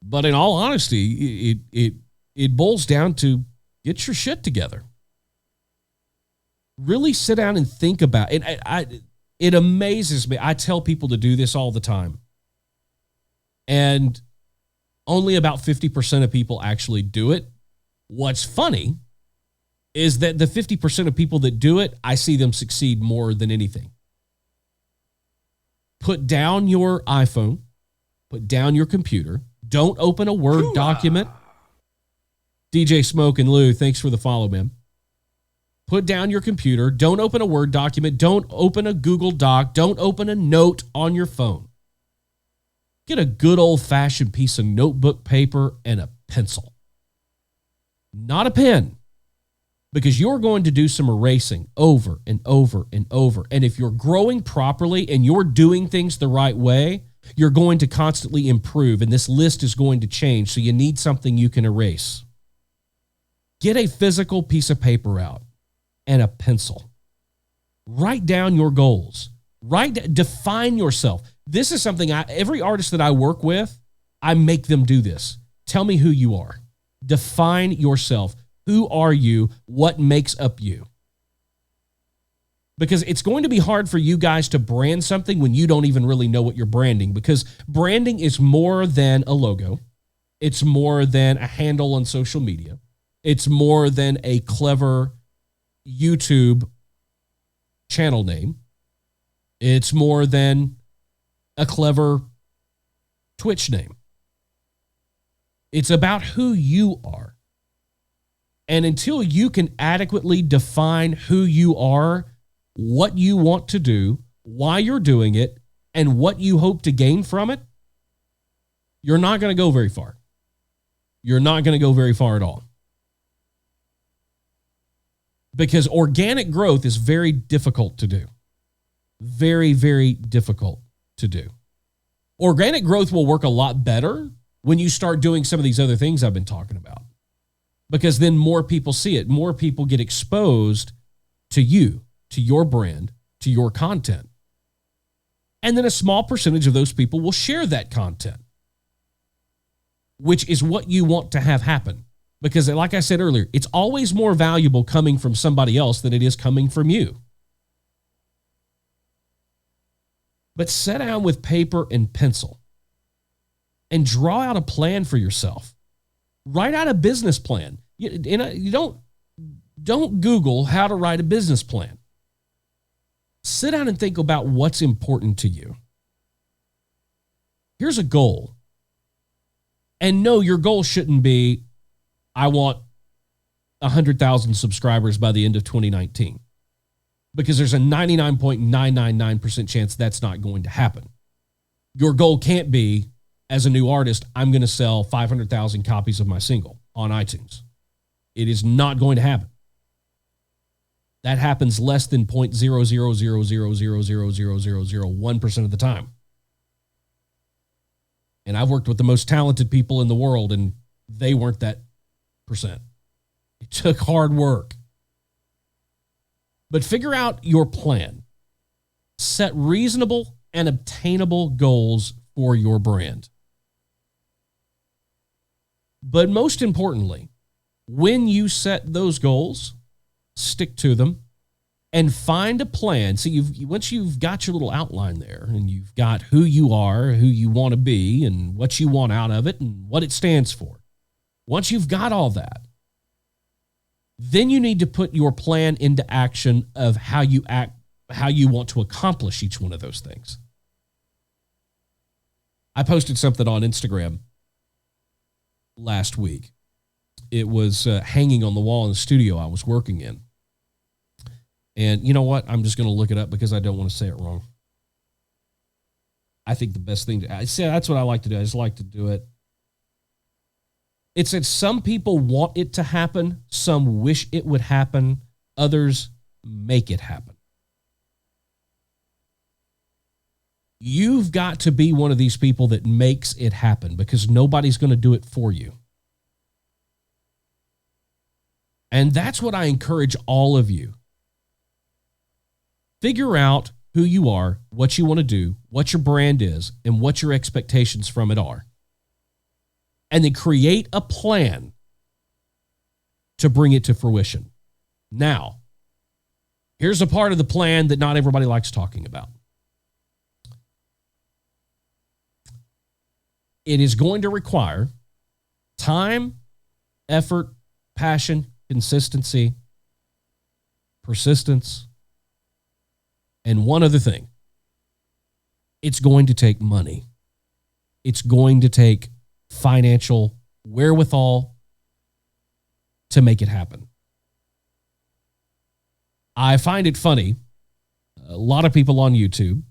But in all honesty, it boils down to get your shit together. Really sit down and think about it. It amazes me. I tell people to do this all the time. And only about 50% of people actually do it. What's funny is that the 50% of people that do it, I see them succeed more than anything. Put down your iPhone. Put down your computer. Don't open a Word document. DJ Smoke and Lou, thanks for the follow, man. Put down your computer. Don't open a Word document. Don't open a Google Doc. Don't open a note on your phone. Get a good old-fashioned piece of notebook paper and a pencil. Not a pen. Because you're going to do some erasing over and over and over. And if you're growing properly and you're doing things the right way, you're going to constantly improve. And this list is going to change. So you need something you can erase. Get a physical piece of paper out and a pencil. Write down your goals. Define yourself. This is something every artist that I work with, I make them do this. Tell me who you are. Define yourself. Who are you? What makes up you? Because it's going to be hard for you guys to brand something when you don't even really know what you're branding. Because branding is more than a logo. It's more than a handle on social media. It's more than a clever YouTube channel name. It's more than a clever Twitch name. It's about who you are. And until you can adequately define who you are, what you want to do, why you're doing it, and what you hope to gain from it, you're not going to go very far. You're not going to go very far at all. Because organic growth is very difficult to do. Very, very difficult to do. Organic growth will work a lot better when you start doing some of these other things I've been talking about. Because then more people see it. More people get exposed to you, to your brand, to your content. And then a small percentage of those people will share that content, which is what you want to have happen. Because like I said earlier, it's always more valuable coming from somebody else than it is coming from you. But sit down with paper and pencil and draw out a plan for yourself. Write out a business plan. You don't Google how to write a business plan. Sit down and think about what's important to you. Here's a goal. And no, your goal shouldn't be, I want 100,000 subscribers by the end of 2019. Because there's a 99.999% chance that's not going to happen. Your goal can't be, as a new artist, I'm going to sell 500,000 copies of my single on iTunes. It is not going to happen. That happens less than 0.000000001% of the time. And I've worked with the most talented people in the world, and they weren't that percent. It took hard work. But figure out your plan. Set reasonable and obtainable goals for your brand. But most importantly, when you set those goals, stick to them and find a plan. So once you've got your little outline there and you've got who you are, who you want to be, and what you want out of it and what it stands for. Once you've got all that, then you need to put your plan into action of how you act, how you want to accomplish each one of those things. I posted something on Instagram last week. It was hanging on the wall in the studio I was working in. And you know what? I'm just going to look it up because I don't want to say it wrong. I think the best thing I say, that's what I like to do. I just like to do it. It said some people want it to happen, some wish it would happen, others make it happen. You've got to be one of these people that makes it happen because nobody's going to do it for you. And that's what I encourage all of you. Figure out who you are, what you want to do, what your brand is, and what your expectations from it are. And then create a plan to bring it to fruition. Now, here's a part of the plan that not everybody likes talking about. It is going to require time, effort, passion, consistency, persistence, and one other thing. It's going to take money. It's going to take financial wherewithal to make it happen. I find it funny. A lot of people on YouTube,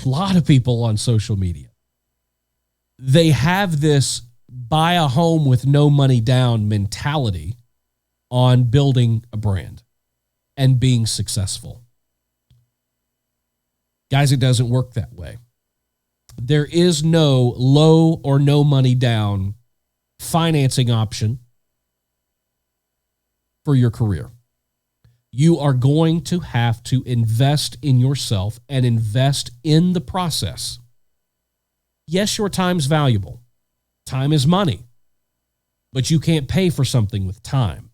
a lot of people on social media, they have this buy a home with no money down mentality on building a brand and being successful. Guys, it doesn't work that way. There is no low or no money down financing option for your career. You are going to have to invest in yourself and invest in the process. Yes, your time's valuable. Time is money. But you can't pay for something with time.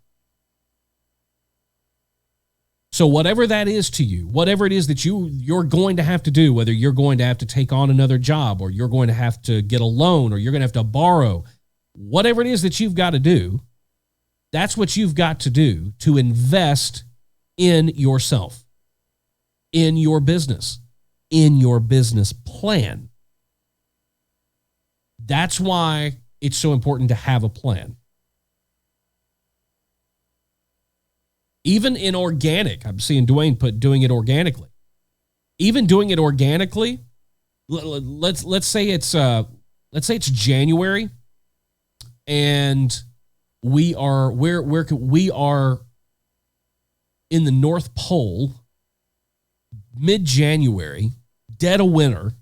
So whatever that is to you, whatever it is that you're going to have to do, whether you're going to have to take on another job or you're going to have to get a loan or you're going to have to borrow, whatever it is that you've got to do, that's what you've got to do to invest in yourself, in your business plan. That's why it's so important to have a plan. Even in organic, I'm seeing Dwayne put doing it organically. Even doing it organically, let's say it's January, and we are we are in the North Pole, mid-January, dead of winter.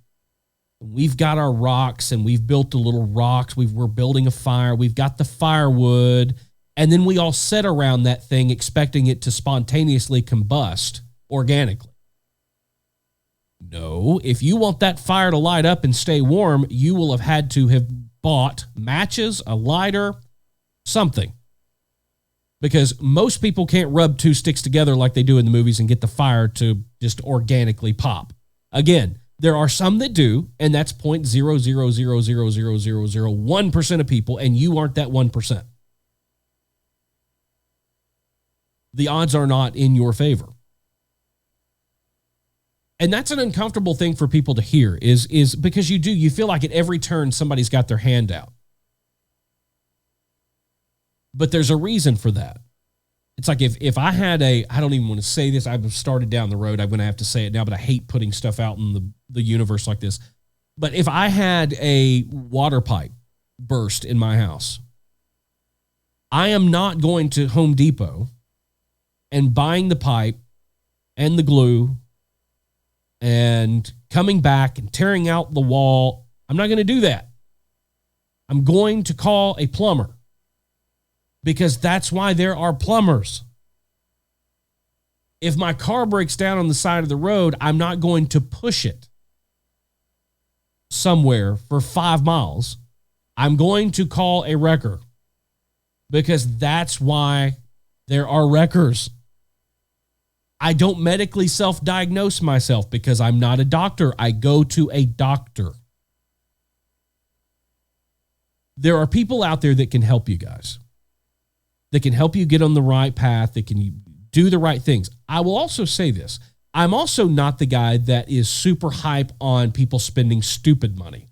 We've got our rocks, and we've built the little rocks. We're building a fire. We've got the firewood. And then we all sit around that thing expecting it to spontaneously combust organically. No, if you want that fire to light up and stay warm, you will have had to have bought matches, a lighter, something. Because most people can't rub two sticks together like they do in the movies and get the fire to just organically pop. Again, there are some that do, and that's 0.0000001% of people, and you aren't that 1%. The odds are not in your favor. And that's an uncomfortable thing for people to hear is because you feel like at every turn somebody's got their hand out. But there's a reason for that. It's like if I had I don't even want to say this, I've started down the road, I'm going to have to say it now, but I hate putting stuff out in the universe like this. But if I had a water pipe burst in my house, I am not going to Home Depot and buying the pipe and the glue and coming back and tearing out the wall. I'm not going to do that. I'm going to call a plumber because that's why there are plumbers. If my car breaks down on the side of the road, I'm not going to push it somewhere for 5 miles. I'm going to call a wrecker because that's why there are wreckers. I don't medically self-diagnose myself because I'm not a doctor. I go to a doctor. There are people out there that can help you guys, that can help you get on the right path, that can do the right things. I will also say this. I'm also not the guy that is super hype on people spending stupid money.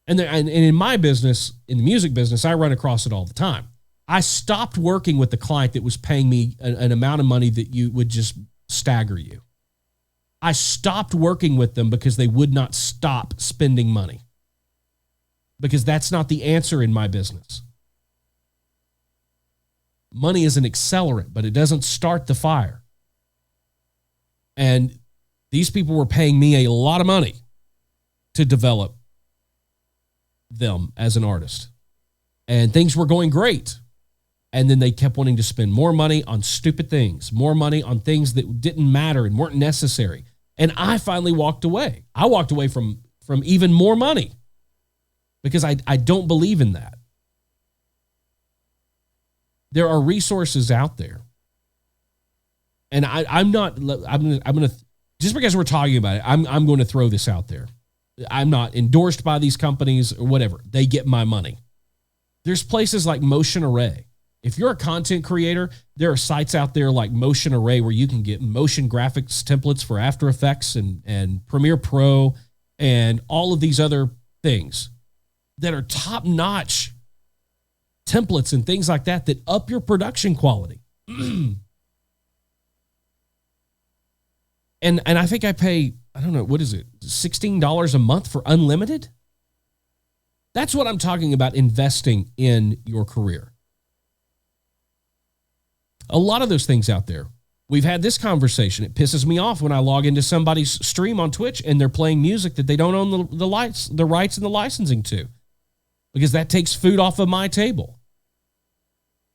And in my business, in the music business, I run across it all the time. I stopped working with the client that was paying me an amount of money that you would just stagger you. I stopped working with them because they would not stop spending money. Because that's not the answer in my business. Money is an accelerant, but it doesn't start the fire. And these people were paying me a lot of money to develop them as an artist. And things were going great. And then they kept wanting to spend more money on stupid things, more money on things that didn't matter and weren't necessary. And I finally walked away. I walked away from even more money because I don't believe in that. There are resources out there. And I'm going to, just because we're talking about it, I'm going to throw this out there. I'm not endorsed by these companies or whatever. They get my money. There's places like Motion Array. If you're a content creator, there are sites out there like Motion Array where you can get motion graphics templates for After Effects and Premiere Pro and all of these other things that are top-notch templates and things like that that up your production quality. And I think I pay, I don't know, what is it, $16 a month for unlimited? That's what I'm talking about, investing in your career. A lot of those things out there. We've had this conversation. It pisses me off when I log into somebody's stream on Twitch and they're playing music that they don't own the rights and the licensing to, because that takes food off of my table.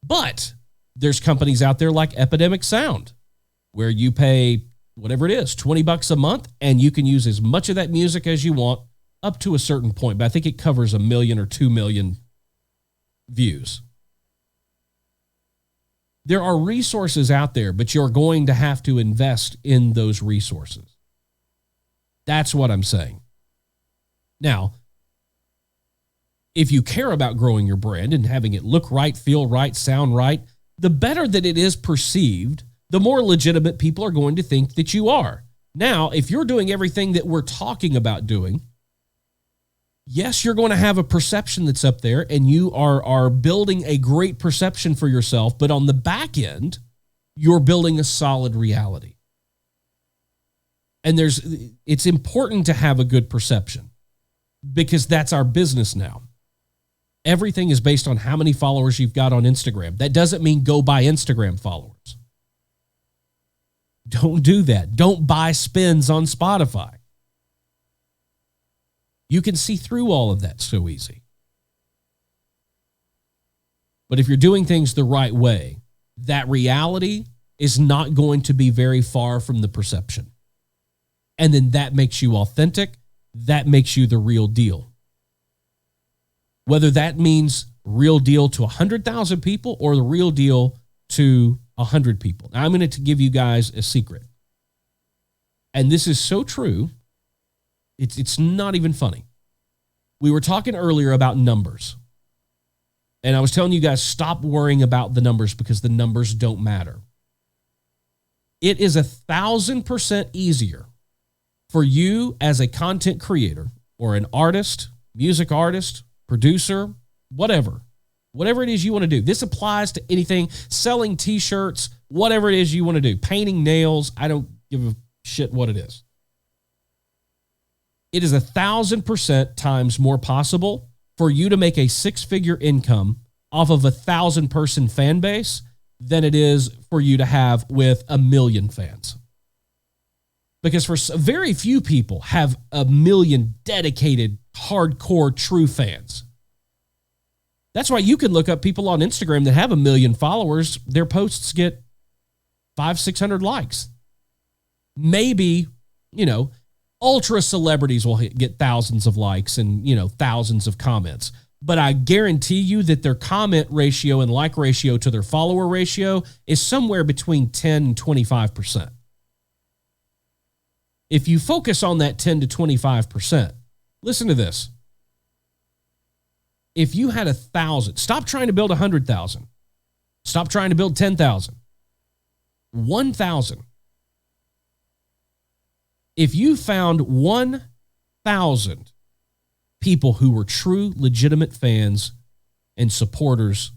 But there's companies out there like Epidemic Sound where you pay whatever it is, $20 a month, and you can use as much of that music as you want up to a certain point. But I think it covers 1 million or 2 million views. There are resources out there, but you're going to have to invest in those resources. That's what I'm saying. Now, if you care about growing your brand and having it look right, feel right, sound right, the better that it is perceived, the more legitimate people are going to think that you are. Now, if you're doing everything that we're talking about doing, yes, you're going to have a perception that's up there and you are building a great perception for yourself, but on the back end, you're building a solid reality. And it's important to have a good perception because that's our business now. Everything is based on how many followers you've got on Instagram. That doesn't mean go buy Instagram followers. Don't do that. Don't buy spins on Spotify. You can see through all of that so easy. But if you're doing things the right way, that reality is not going to be very far from the perception. And then that makes you authentic. That makes you the real deal. Whether that means real deal to 100,000 people or the real deal to 100 people. Now, I'm going to give you guys a secret. And this is so true. It's not even funny. We were talking earlier about numbers. And I was telling you guys, stop worrying about the numbers because the numbers don't matter. It is 1,000% easier for you as a content creator or an artist, music artist, producer, whatever it is you want to do. This applies to anything, selling t-shirts, whatever it is you want to do, painting nails. I don't give a shit what it is. It is 1,000% times more possible for you to make a 6-figure income off of 1,000-person fan base than it is for you to have with 1 million fans. Because for very few people have 1 million dedicated, hardcore, true fans. That's why you can look up people on Instagram that have 1 million followers. Their posts get 500-600 likes. Maybe, ultra celebrities will get thousands of likes and, thousands of comments. But I guarantee you that their comment ratio and like ratio to their follower ratio is somewhere between 10 and 25%. If you focus on that 10 to 25%, listen to this. If you had 1,000, stop trying to build 100,000. Stop trying to build 10,000. 1,000. If you found 1,000 people who were true, legitimate fans and supporters,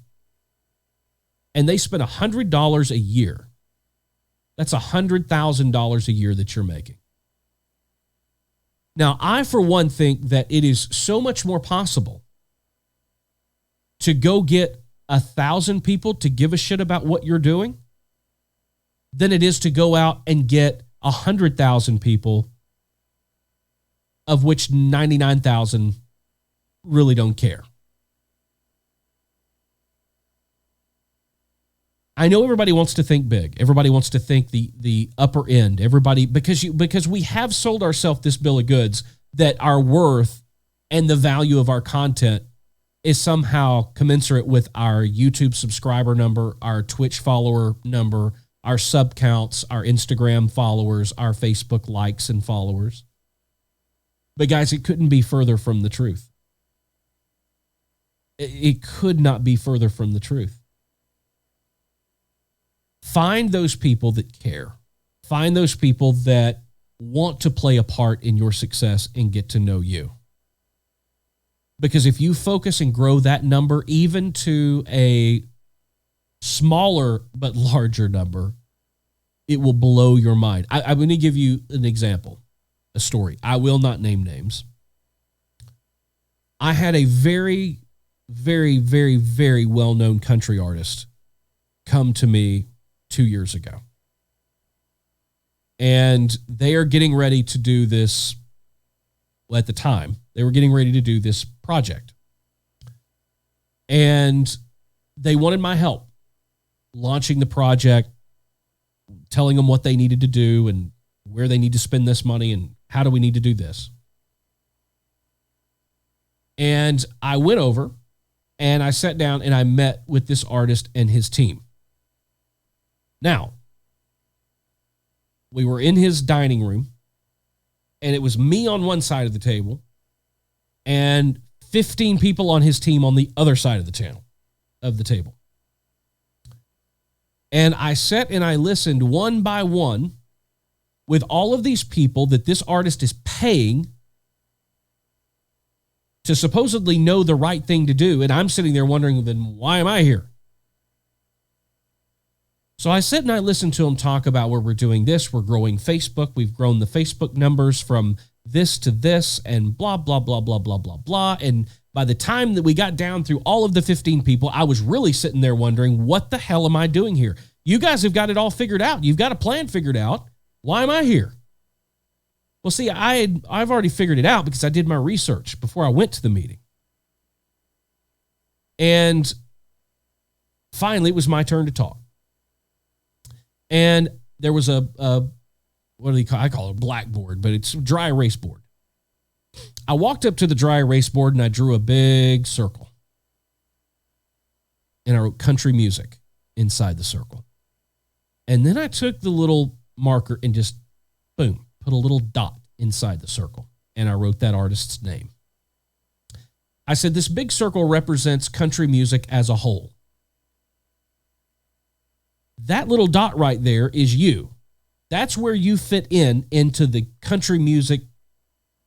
and they spent $100 a year, that's $100,000 a year that you're making. Now, I, for one, think that it is so much more possible to go get 1,000 people to give a shit about what you're doing than it is to go out and get 100,000 people, of which 99,000 really don't care. I know everybody wants to think big. Everybody wants to think the upper end. Everybody, because we have sold ourselves this bill of goods that our worth and the value of our content is somehow commensurate with our YouTube subscriber number, our Twitch follower number, our sub counts, our Instagram followers, our Facebook likes and followers. But guys, it couldn't be further from the truth. It could not be further from the truth. Find those people that care. Find those people that want to play a part in your success and get to know you. Because if you focus and grow that number even to a smaller but larger number, it will blow your mind. I'm going to give you an example, a story. I will not name names. I had a very, very, very, very well-known country artist come to me 2 years ago. And they are getting ready to do this. Well, at the time, they were getting ready to do this project. And they wanted my help launching the project, telling them what they needed to do and where they need to spend this money and how do we need to do this. And I went over and I sat down and I met with this artist and his team. Now, we were in his dining room, and it was me on one side of the table and 15 people on his team on the other side of the table. And I sat and I listened one by one with all of these people that this artist is paying to supposedly know the right thing to do. And I'm sitting there wondering, then why am I here? So I sit and I listen to him talk about where we're doing this. We're growing Facebook. We've grown the Facebook numbers from this to this and blah, blah, blah, blah, blah, blah, blah. And by the time that we got down through all of the 15 people, I was really sitting there wondering, what the hell am I doing here? You guys have got it all figured out. You've got a plan figured out. Why am I here? Well, see, I've already figured it out because I did my research before I went to the meeting. And finally, it was my turn to talk. And there was a what do they call? I call it a blackboard, but it's a dry erase board. I walked up to the dry erase board and I drew a big circle. And I wrote country music inside the circle. And then I took the little marker and just, boom, put a little dot inside the circle. And I wrote that artist's name. I said, this big circle represents country music as a whole. That little dot right there is you. That's where you fit into the country music,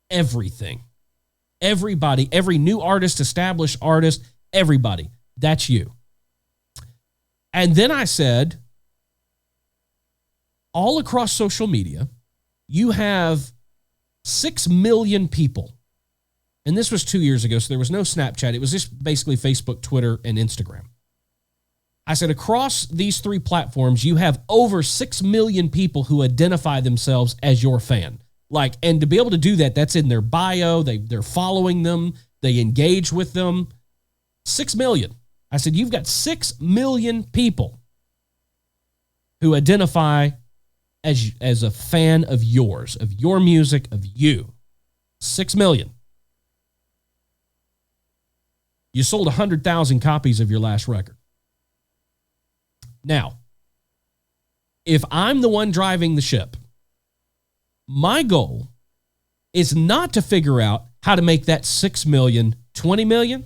everything. Everybody, every new artist, established artist, everybody. That's you. And then I said, all across social media, you have 6 million people. And this was 2 years ago, so there was no Snapchat. It was just basically Facebook, Twitter, and Instagram. I said, across these 3 platforms, you have over 6 million people who identify themselves as your fan. And to be able to do that, that's in their bio. They're following them. They engage with them. 6 million. I said, you've got 6 million people who identify as a fan of yours, of your music, of you. 6 million. You sold 100,000 copies of your last record. Now, if I'm the one driving the ship, my goal is not to figure out how to make that 6 million 20 million.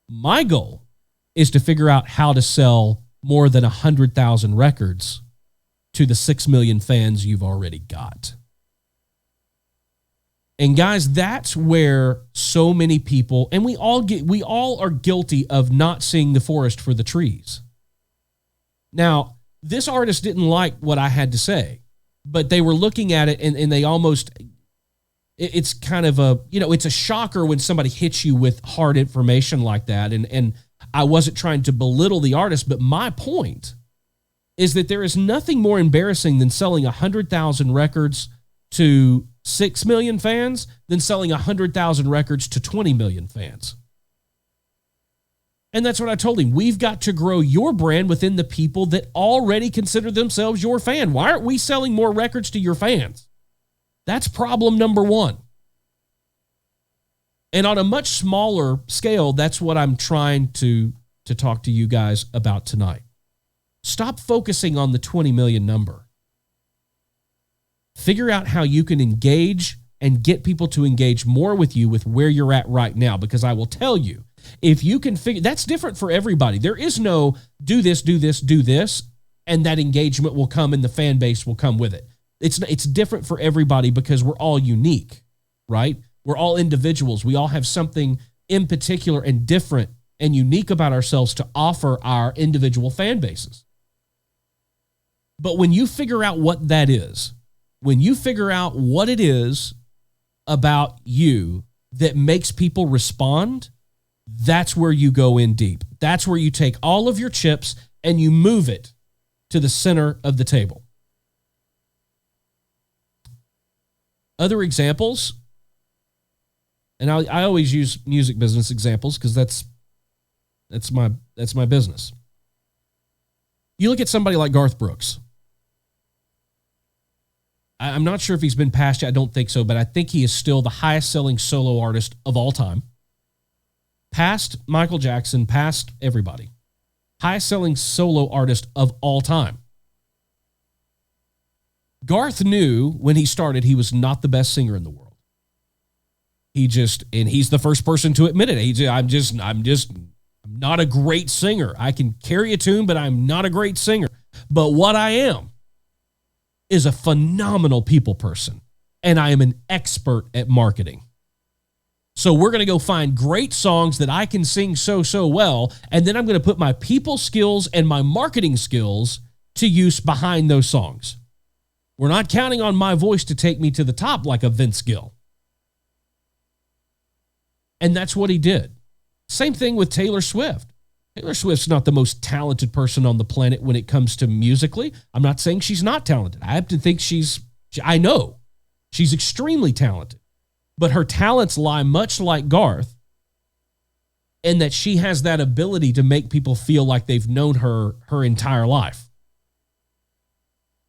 My goal is to figure out how to sell more than 100,000 records to the 6 million fans you've already got. And guys, that's where so many people, and we all are guilty of not seeing the forest for the trees. Now, this artist didn't like what I had to say, but they were looking at it and they almost, it's kind of a, it's a shocker when somebody hits you with hard information like that. And I wasn't trying to belittle the artist, but my point is that there is nothing more embarrassing than selling 100,000 records to 6 million fans than selling 100,000 records to 20 million fans. And that's what I told him. We've got to grow your brand within the people that already consider themselves your fan. Why aren't we selling more records to your fans? That's problem number 1. And on a much smaller scale, that's what I'm trying to talk to you guys about tonight. Stop focusing on the 20 million number. Figure out how you can engage and get people to engage more with you with where you're at right now. Because I will tell you, if you can figure, that's different for everybody. There is no do this, do this, do this, and that engagement will come and the fan base will come with it. It's different for everybody because we're all unique, right? We're all individuals. We all have something in particular and different and unique about ourselves to offer our individual fan bases. But when you figure out what that is, when you figure out what it is about you that makes people respond, that's where you go in deep. That's where you take all of your chips and you move it to the center of the table. Other examples, and I always use music business examples because that's my business. You look at somebody like Garth Brooks. I'm not sure if he's been past yet. I don't think so, but I think he is still the highest selling solo artist of all time. Past Michael Jackson, past everybody. Highest selling solo artist of all time. Garth knew when he started he was not the best singer in the world. And he's the first person to admit it. I'm not a great singer. I can carry a tune, but I'm not a great singer. But what I am is a phenomenal people person, and I am an expert at marketing. So we're going to go find great songs that I can sing so well, and then I'm going to put my people skills and my marketing skills to use behind those songs. We're not counting on my voice to take me to the top like a Vince Gill. And that's what he did. Same thing with Taylor Swift. Taylor Swift's not the most talented person on the planet when it comes to musically. I'm not saying she's not talented. I have to think I know she's extremely talented. But her talents lie much like Garth in that she has that ability to make people feel like they've known her entire life.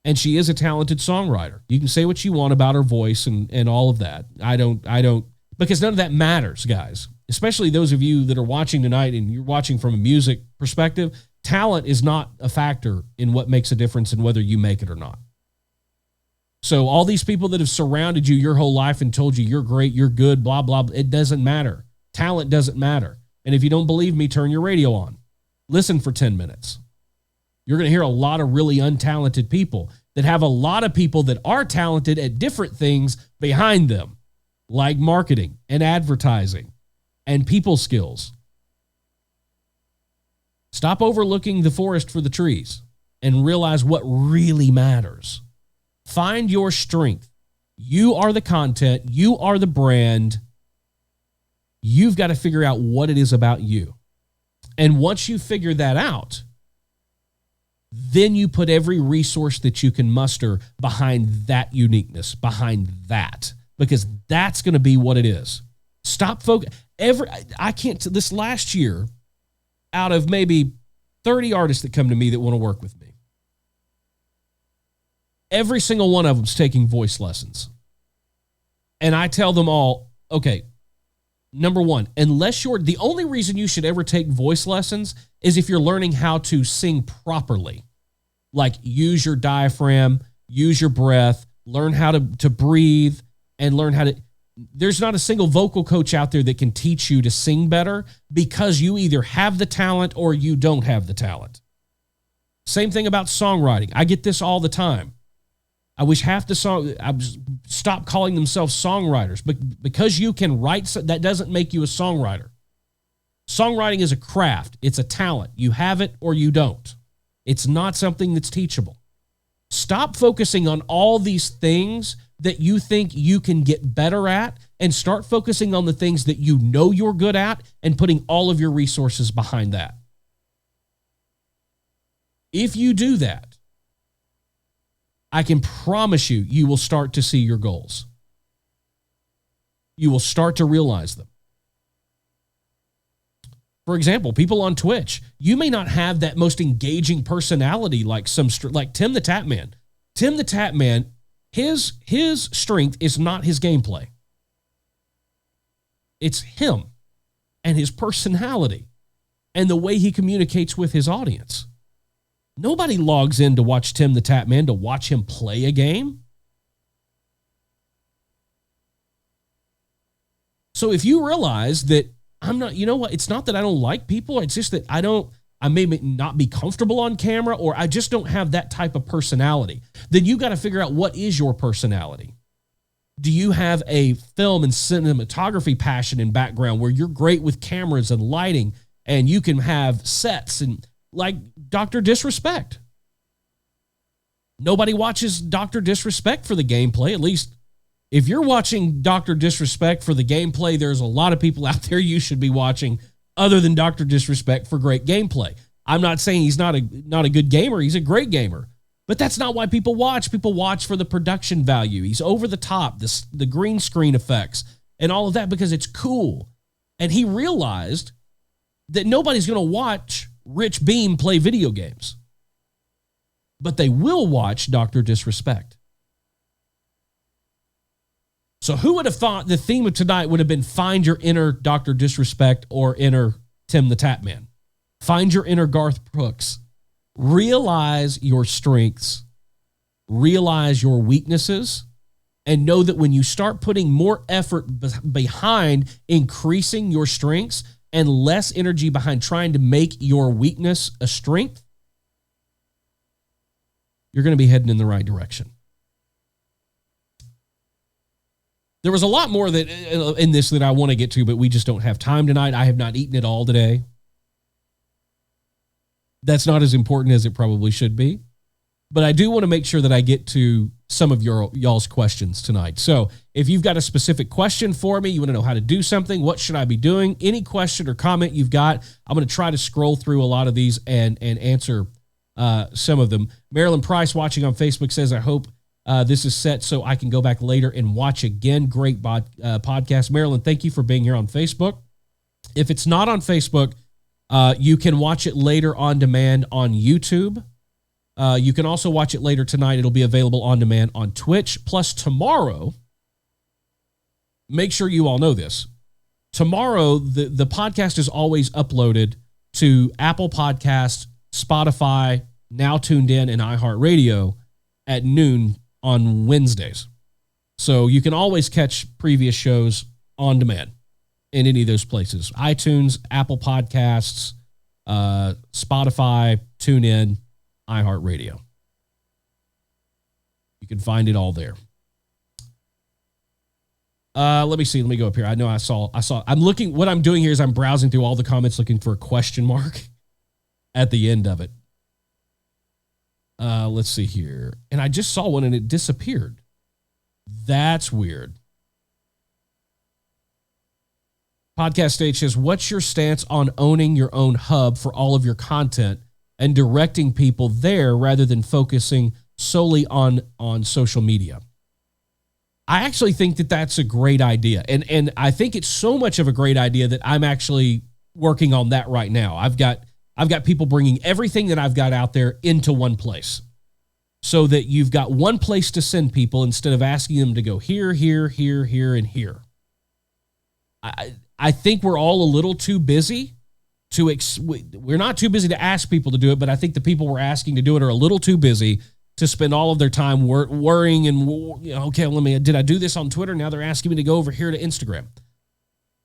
And she is a talented songwriter. You can say what you want about her voice and all of that. I don't, because none of that matters, guys. Especially those of you that are watching tonight and you're watching from a music perspective. Talent is not a factor in what makes a difference in whether you make it or not. So all these people that have surrounded you your whole life and told you you're great, you're good, blah, blah, blah, it doesn't matter. Talent doesn't matter. And if you don't believe me, turn your radio on. Listen for 10 minutes. You're going to hear a lot of really untalented people. that have a lot of people that are talented at different things behind them, like marketing and advertising and people skills. Stop overlooking the forest for the trees and realize what really matters. Find your strength. You are the content. You are the brand. You've got to figure out what it is about you. And once you figure that out, then you put every resource that you can muster behind that uniqueness, behind that, because that's going to be what it is. Stop focus. This last year, out of maybe 30 artists that come to me that want to work with me, every single one of them is taking voice lessons. And I tell them all, okay, number one, the only reason you should ever take voice lessons is if you're learning how to sing properly. Like use your diaphragm, use your breath, learn how to breathe, and learn how to. There's not a single vocal coach out there that can teach you to sing better because you either have the talent or you don't have the talent. Same thing about songwriting. I get this all the time. I wish half the song, stop calling themselves songwriters, but because you can write, that doesn't make you a songwriter. Songwriting is a craft. It's a talent. You have it or you don't. It's not something that's teachable. Stop focusing on all these things that you think you can get better at and start focusing on the things that you know you're good at and putting all of your resources behind that. If you do that, I can promise you, you will start to see your goals. You will start to realize them. For example, people on Twitch, you may not have that most engaging personality like Tim the Tap Man. Tim the Tap Man, his strength is not his gameplay. It's him and his personality and the way he communicates with his audience. Nobody logs in to watch Tim the Tap Man to watch him play a game. So if you realize that I'm not, you know what, it's not that I don't like people, it's just that I may not be comfortable on camera or I just don't have that type of personality, then you got to figure out what is your personality. Do you have a film and cinematography passion and background where you're great with cameras and lighting and you can have sets and like Dr. Disrespect? Nobody watches Dr. Disrespect for the gameplay. At least if you're watching Dr. Disrespect for the gameplay, there's a lot of people out there you should be watching other than Dr. Disrespect for great gameplay. I'm not saying he's not a good gamer. He's a great gamer. But that's not why people watch. People watch for the production value. He's over the top, the green screen effects and all of that because it's cool. And he realized that nobody's going to watch Rich Beam play video games. But they will watch Dr. Disrespect. So who would have thought the theme of tonight would have been find your inner Dr. Disrespect or inner Tim the Tap Man? Find your inner Garth Brooks. Realize your strengths. Realize your weaknesses. And know that when you start putting more effort behind increasing your strengths and less energy behind trying to make your weakness a strength, you're going to be heading in the right direction. There was a lot more that in this that I want to get to, but we just don't have time tonight. I have not eaten it all today. That's not as important as it probably should be. But I do want to make sure that I get to some of y'all's questions tonight. So if you've got a specific question for me, you want to know how to do something, what should I be doing, any question or comment you've got, I'm going to try to scroll through a lot of these and answer some of them. Marilyn Price watching on Facebook says, I hope this is set so I can go back later and watch again. Great podcast. Marilyn, thank you for being here on Facebook. If it's not on Facebook, you can watch it later on demand on YouTube. You can also watch it later tonight. It'll be available on demand on Twitch. Plus tomorrow, make sure you all know this. Tomorrow, the podcast is always uploaded to Apple Podcasts, Spotify, Now Tuned In, and iHeartRadio at noon on Wednesdays. So you can always catch previous shows on demand in any of those places. iTunes, Apple Podcasts, Spotify, TuneIn, iHeartRadio. You can find it all there. Let me see. Let me go up here. I know I saw, I'm looking, what I'm doing here is I'm browsing through all the comments looking for a question mark at the end of it. Let's see here. And I just saw one and it disappeared. That's weird. Podcast Stage says, what's your stance on owning your own hub for all of your content and directing people there rather than focusing solely on social media? I actually think that that's a great idea. And I think it's so much of a great idea that I'm actually working on that right now. I've got people bringing everything that I've got out there into one place so that you've got one place to send people instead of asking them to go here, here, here, here, and here. I think we're all a little too busy we're not too busy to ask people to do it, but I think the people we're asking to do it are a little too busy to spend all of their time worrying and, okay, did I do this on Twitter? Now they're asking me to go over here to Instagram.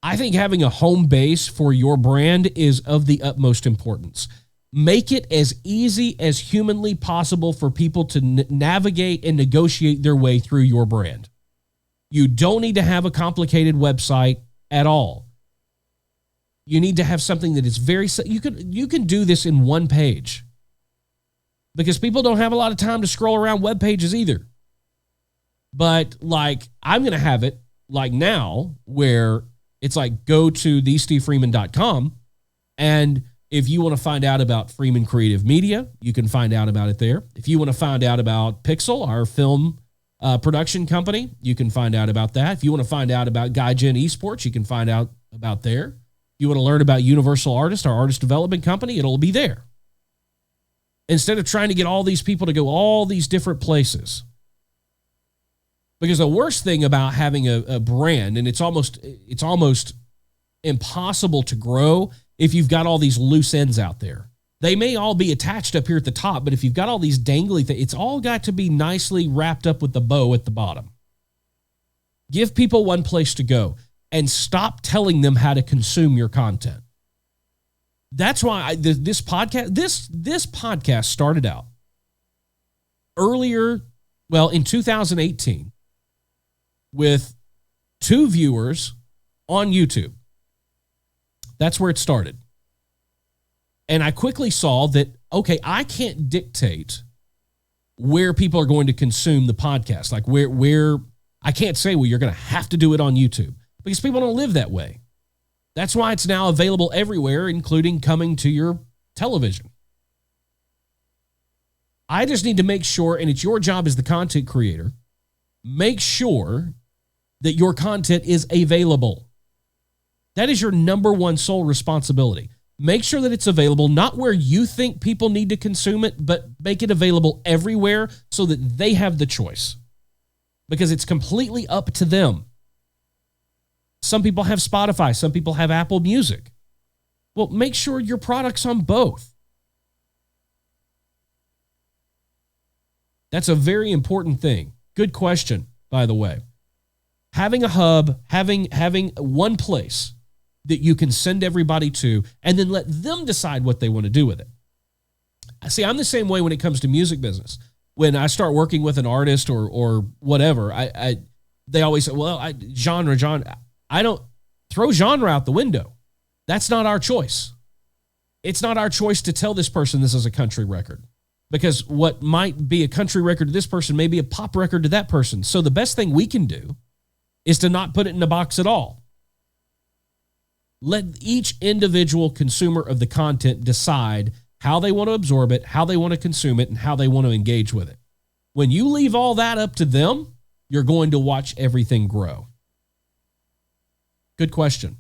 I think having a home base for your brand is of the utmost importance. Make it as easy as humanly possible for people to navigate and negotiate their way through your brand. You don't need to have a complicated website at all. You need to have something that is very, you can do this in one page because people don't have a lot of time to scroll around web pages either. But like, I'm going to have it like now where it's like, go to thestevefreeman.com. And if you want to find out about Freeman Creative Media, you can find out about it there. If you want to find out about Pixel, our film production company, you can find out about that. If you want to find out about GuyGen Esports, you can find out about there. If you want to learn about Universal Artist, our artist development company, it'll be there. Instead of trying to get all these people to go all these different places. Because the worst thing about having a brand, and it's almost impossible to grow if you've got all these loose ends out there. They may all be attached up here at the top, but if you've got all these dangly things, it's all got to be nicely wrapped up with the bow at the bottom. Give people one place to go and stop telling them how to consume your content. That's why this podcast started out earlier, well, in 2018 with 2 viewers on YouTube. That's where it started. And I quickly saw that, okay, I can't dictate where people are going to consume the podcast. Like where I can't say, well, you're going to have to do it on YouTube because people don't live that way. That's why it's now available everywhere, including coming to your television. I just need to make sure, and it's your job as the content creator, make sure that your content is available. That is your number one sole responsibility. Make sure that it's available, not where you think people need to consume it, but make it available everywhere so that they have the choice. Because it's completely up to them. Some people have Spotify, some people have Apple Music. Well, make sure your product's on both. That's a very important thing. Good question, by the way. Having a hub, having one place that you can send everybody to, and then let them decide what they want to do with it. See, I'm the same way when it comes to music business. When I start working with an artist or whatever, they always say, well, genre. I don't throw genre out the window. That's not our choice. It's not our choice to tell this person this is a country record. Because what might be a country record to this person may be a pop record to that person. So the best thing we can do is to not put it in a box at all. Let each individual consumer of the content decide how they want to absorb it, how they want to consume it, and how they want to engage with it. When you leave all that up to them, you're going to watch everything grow. Good question.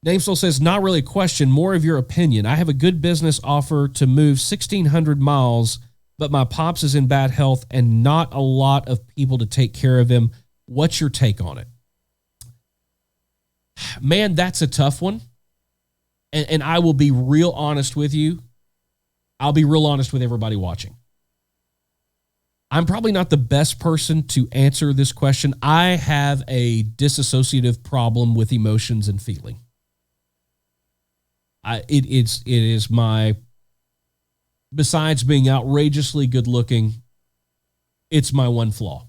Namesel says, not really a question, more of your opinion. I have a good business offer to move 1,600 miles, but my pops is in bad health and not a lot of people to take care of him. What's your take on it? Man, that's a tough one. And I will be real honest with you. I'll be real honest with everybody watching. I'm probably not the best person to answer this question. I have a disassociative problem with emotions and feeling. It is my, besides being outrageously good looking, It's my one flaw.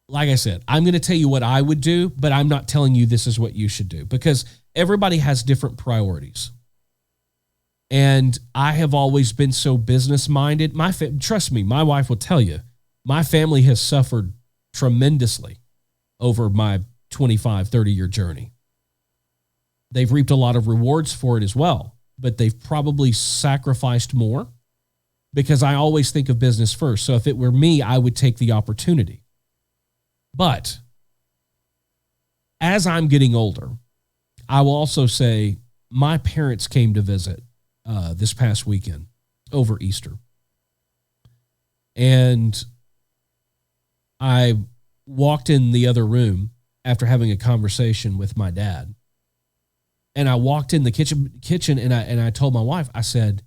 Like I said, I'm going to tell you what I would do, but I'm not telling you this is what you should do because everybody has different priorities. And I have always been so business-minded. Trust me, my wife will tell you, my family has suffered tremendously over my 25, 30-year journey. They've reaped a lot of rewards for it as well, but they've probably sacrificed more because I always think of business first. So if it were me, I would take the opportunity. But as I'm getting older, I will also say my parents came to visit this past weekend over Easter. And I walked in the other room after having a conversation with my dad. And I walked in the kitchen and I told my wife, I said,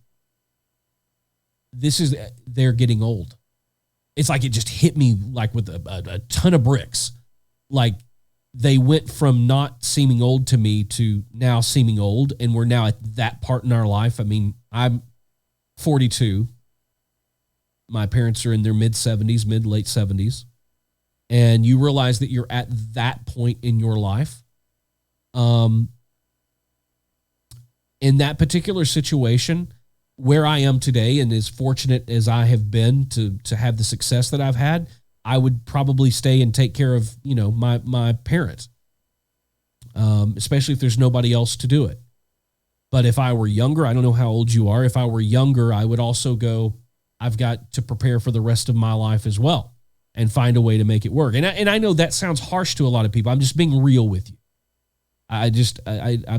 they're getting old. It's like it just hit me like with a ton of bricks. Like they went from not seeming old to me to now seeming old. And we're now at that part in our life. I mean, I'm 42. My parents are in their late 70s. And you realize that you're at that point in your life. In that particular situation, where I am today and as fortunate as I have been to have the success that I've had, I would probably stay and take care of, my parents, especially if there's nobody else to do it. But if I were younger, I don't know how old you are. If I were younger, I would also go, I've got to prepare for the rest of my life as well and find a way to make it work. And I know that sounds harsh to a lot of people. I'm just being real with you. I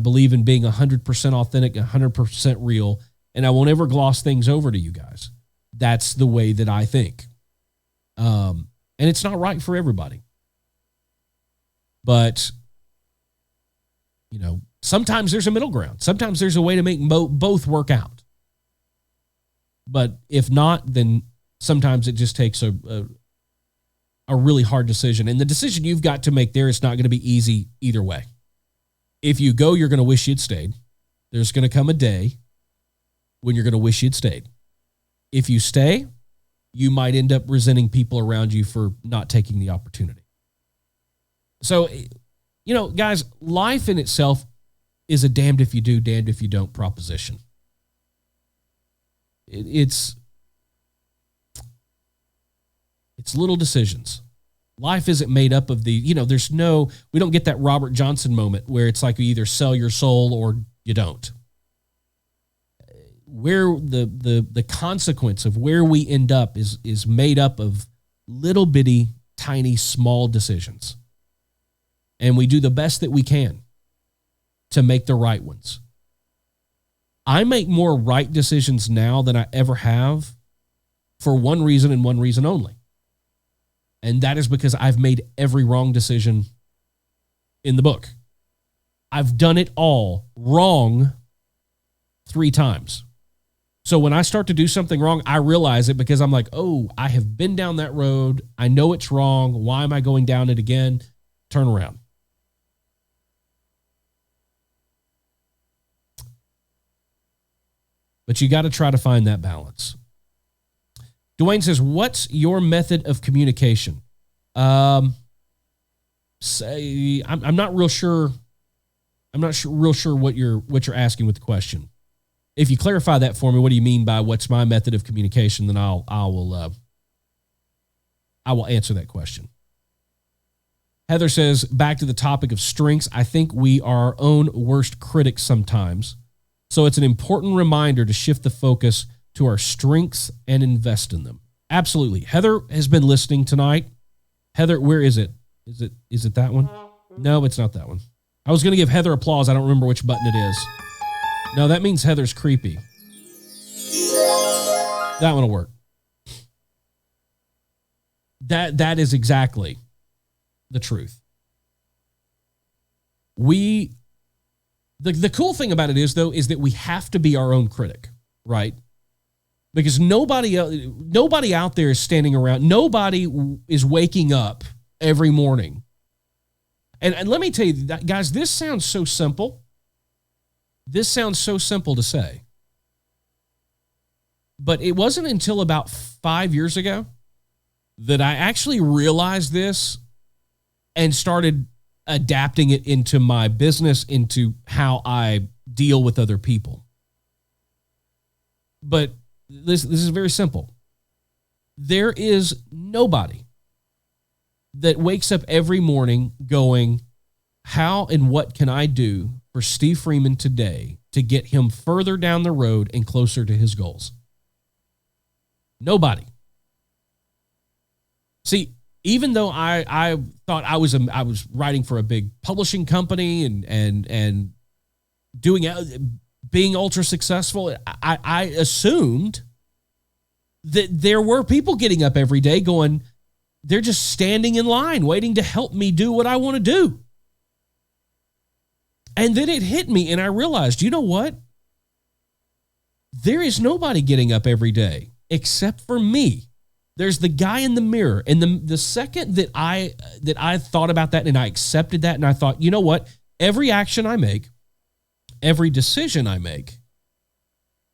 believe in being 100% authentic, 100% real. And I won't ever gloss things over to you guys. That's the way that I think. And it's not right for everybody. But, sometimes there's a middle ground. Sometimes there's a way to make both work out. But if not, then sometimes it just takes a really hard decision. And the decision you've got to make there is not going to be easy either way. If you go, you're going to wish you'd stayed. There's going to come a day when you're going to wish you'd stayed. If you stay, you might end up resenting people around you for not taking the opportunity. So, guys, life in itself is a damned if you do, damned if you don't proposition. It's little decisions. Life isn't made up of we don't get that Robert Johnson moment where it's like you either sell your soul or you don't. Where the consequence of where we end up is made up of little bitty, tiny, small decisions. And we do the best that we can to make the right ones. I make more right decisions now than I ever have for one reason and one reason only. And that is because I've made every wrong decision in the book. I've done it all wrong 3 times. So when I start to do something wrong, I realize it because I'm like, oh, I have been down that road. I know it's wrong. Why am I going down it again? Turn around. But you got to try to find that balance. Dwayne says, what's your method of communication? I'm not real sure. I'm not real sure what you're asking with the question. If you clarify that for me, what do you mean by what's my method of communication? Then I will answer that question. Heather says, back to the topic of strengths. I think we are our own worst critics sometimes. So it's an important reminder to shift the focus to our strengths and invest in them. Absolutely. Heather has been listening tonight. Heather, where is it? Is it that one? No, it's not that one. I was going to give Heather applause. I don't remember which button it is. No, that means Heather's creepy. That one will work. That is exactly the truth. The cool thing about it is that we have to be our own critic, right? Because nobody out there is standing around. Nobody is waking up every morning. And let me tell you, guys, this sounds so simple. This sounds so simple to say. But it wasn't until about 5 years ago that I actually realized this and started adapting it into my business, into how I deal with other people. But this is very simple. There is nobody that wakes up every morning going, how and what can I do for Steve Freeman today to get him further down the road and closer to his goals? Nobody. See, even though I thought I was writing for a big publishing company and being ultra successful, I assumed that there were people getting up every day going, they're just standing in line waiting to help me do what I want to do. And then it hit me and I realized, you know what? There is nobody getting up every day except for me. There's the guy in the mirror. And the second that I thought about that and I accepted that and I thought, you know what? Every action I make, every decision I make,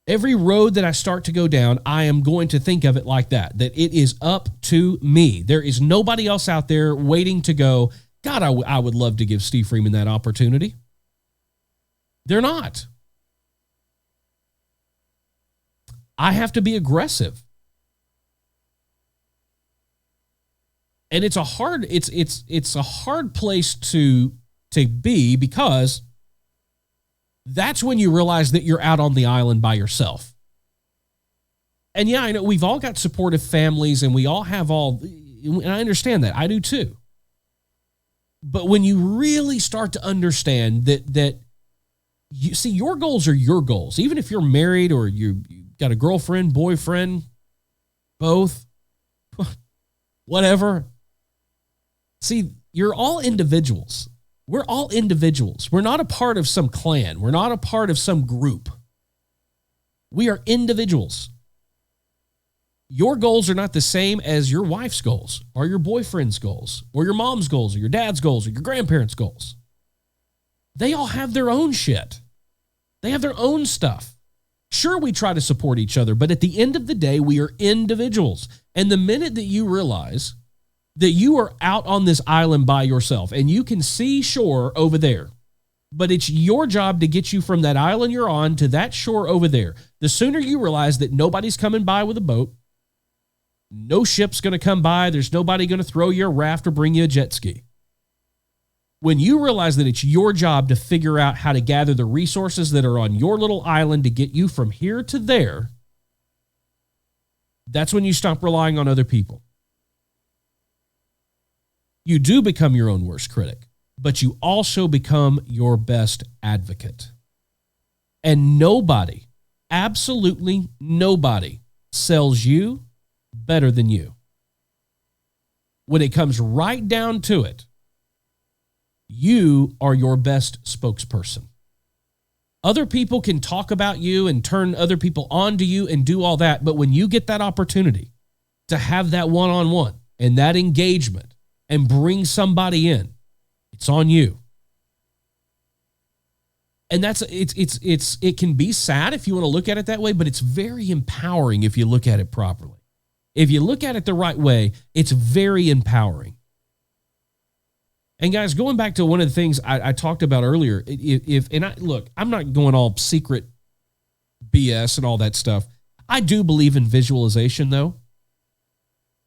every road that I start to go down, I am going to think of it like that it is up to me. There is nobody else out there waiting to go, God, I would love to give Steve Freeman that opportunity. They're not. I have to be aggressive. And it's a hard place to be, because that's when you realize that you're out on the island by yourself. And yeah, I know we've all got supportive families and we all have and I understand that. I do too. But when you really start to understand that you see, your goals are your goals, even if you're married or you got a girlfriend, boyfriend, both, whatever. See, you're all individuals. We're all individuals. We're not a part of some clan. We're not a part of some group. We are individuals. Your goals are not the same as your wife's goals or your boyfriend's goals or your mom's goals or your dad's goals or your grandparents' goals. They all have their own shit. They have their own stuff. Sure, we try to support each other, but at the end of the day, we are individuals. And the minute that you realize that you are out on this island by yourself and you can see shore over there, but it's your job to get you from that island you're on to that shore over there. The sooner you realize that nobody's coming by with a boat, no ship's going to come by, there's nobody going to throw you a raft or bring you a jet ski. When you realize that it's your job to figure out how to gather the resources that are on your little island to get you from here to there, that's when you stop relying on other people. You do become your own worst critic, but you also become your best advocate. And nobody, absolutely nobody, sells you better than you. When it comes right down to it, you are your best spokesperson. Other people can talk about you and turn other people on to you and do all that, but when you get that opportunity to have that one-on-one and that engagement and bring somebody in, it's on you. And it can be sad if you want to look at it that way, but it's very empowering if you look at it properly. If you look at it the right way, it's very empowering. And guys, going back to one of the things I talked about earlier, I'm not going all secret BS and all that stuff. I do believe in visualization, though.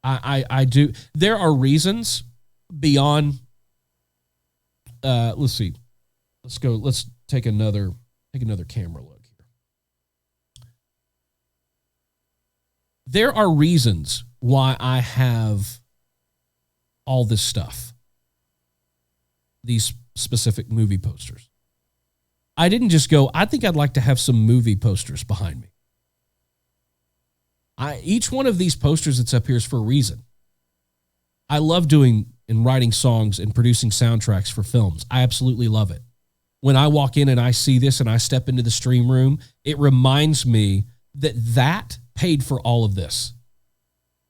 I do. There are reasons beyond. Let's see. Let's go. Let's take another camera look here. There are reasons why I have all this stuff. These specific movie posters. I didn't just go, I think I'd like to have some movie posters behind me. Each one of these posters that's up here is for a reason. I love doing and writing songs and producing soundtracks for films. I absolutely love it. When I walk in and I see this and I step into the stream room, it reminds me that paid for all of this.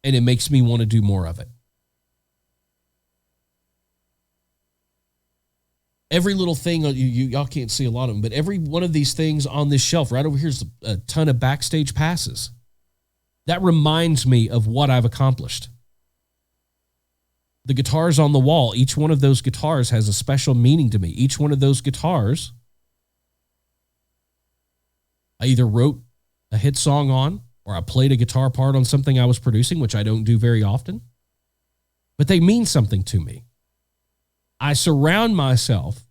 And it makes me want to do more of it. Every little thing, y'all can't see a lot of them, but every one of these things on this shelf right over here is a ton of backstage passes. That reminds me of what I've accomplished. The guitars on the wall, each one of those guitars has a special meaning to me. Each one of those guitars, I either wrote a hit song on, or I played a guitar part on something I was producing, which I don't do very often. But they mean something to me. I surround myself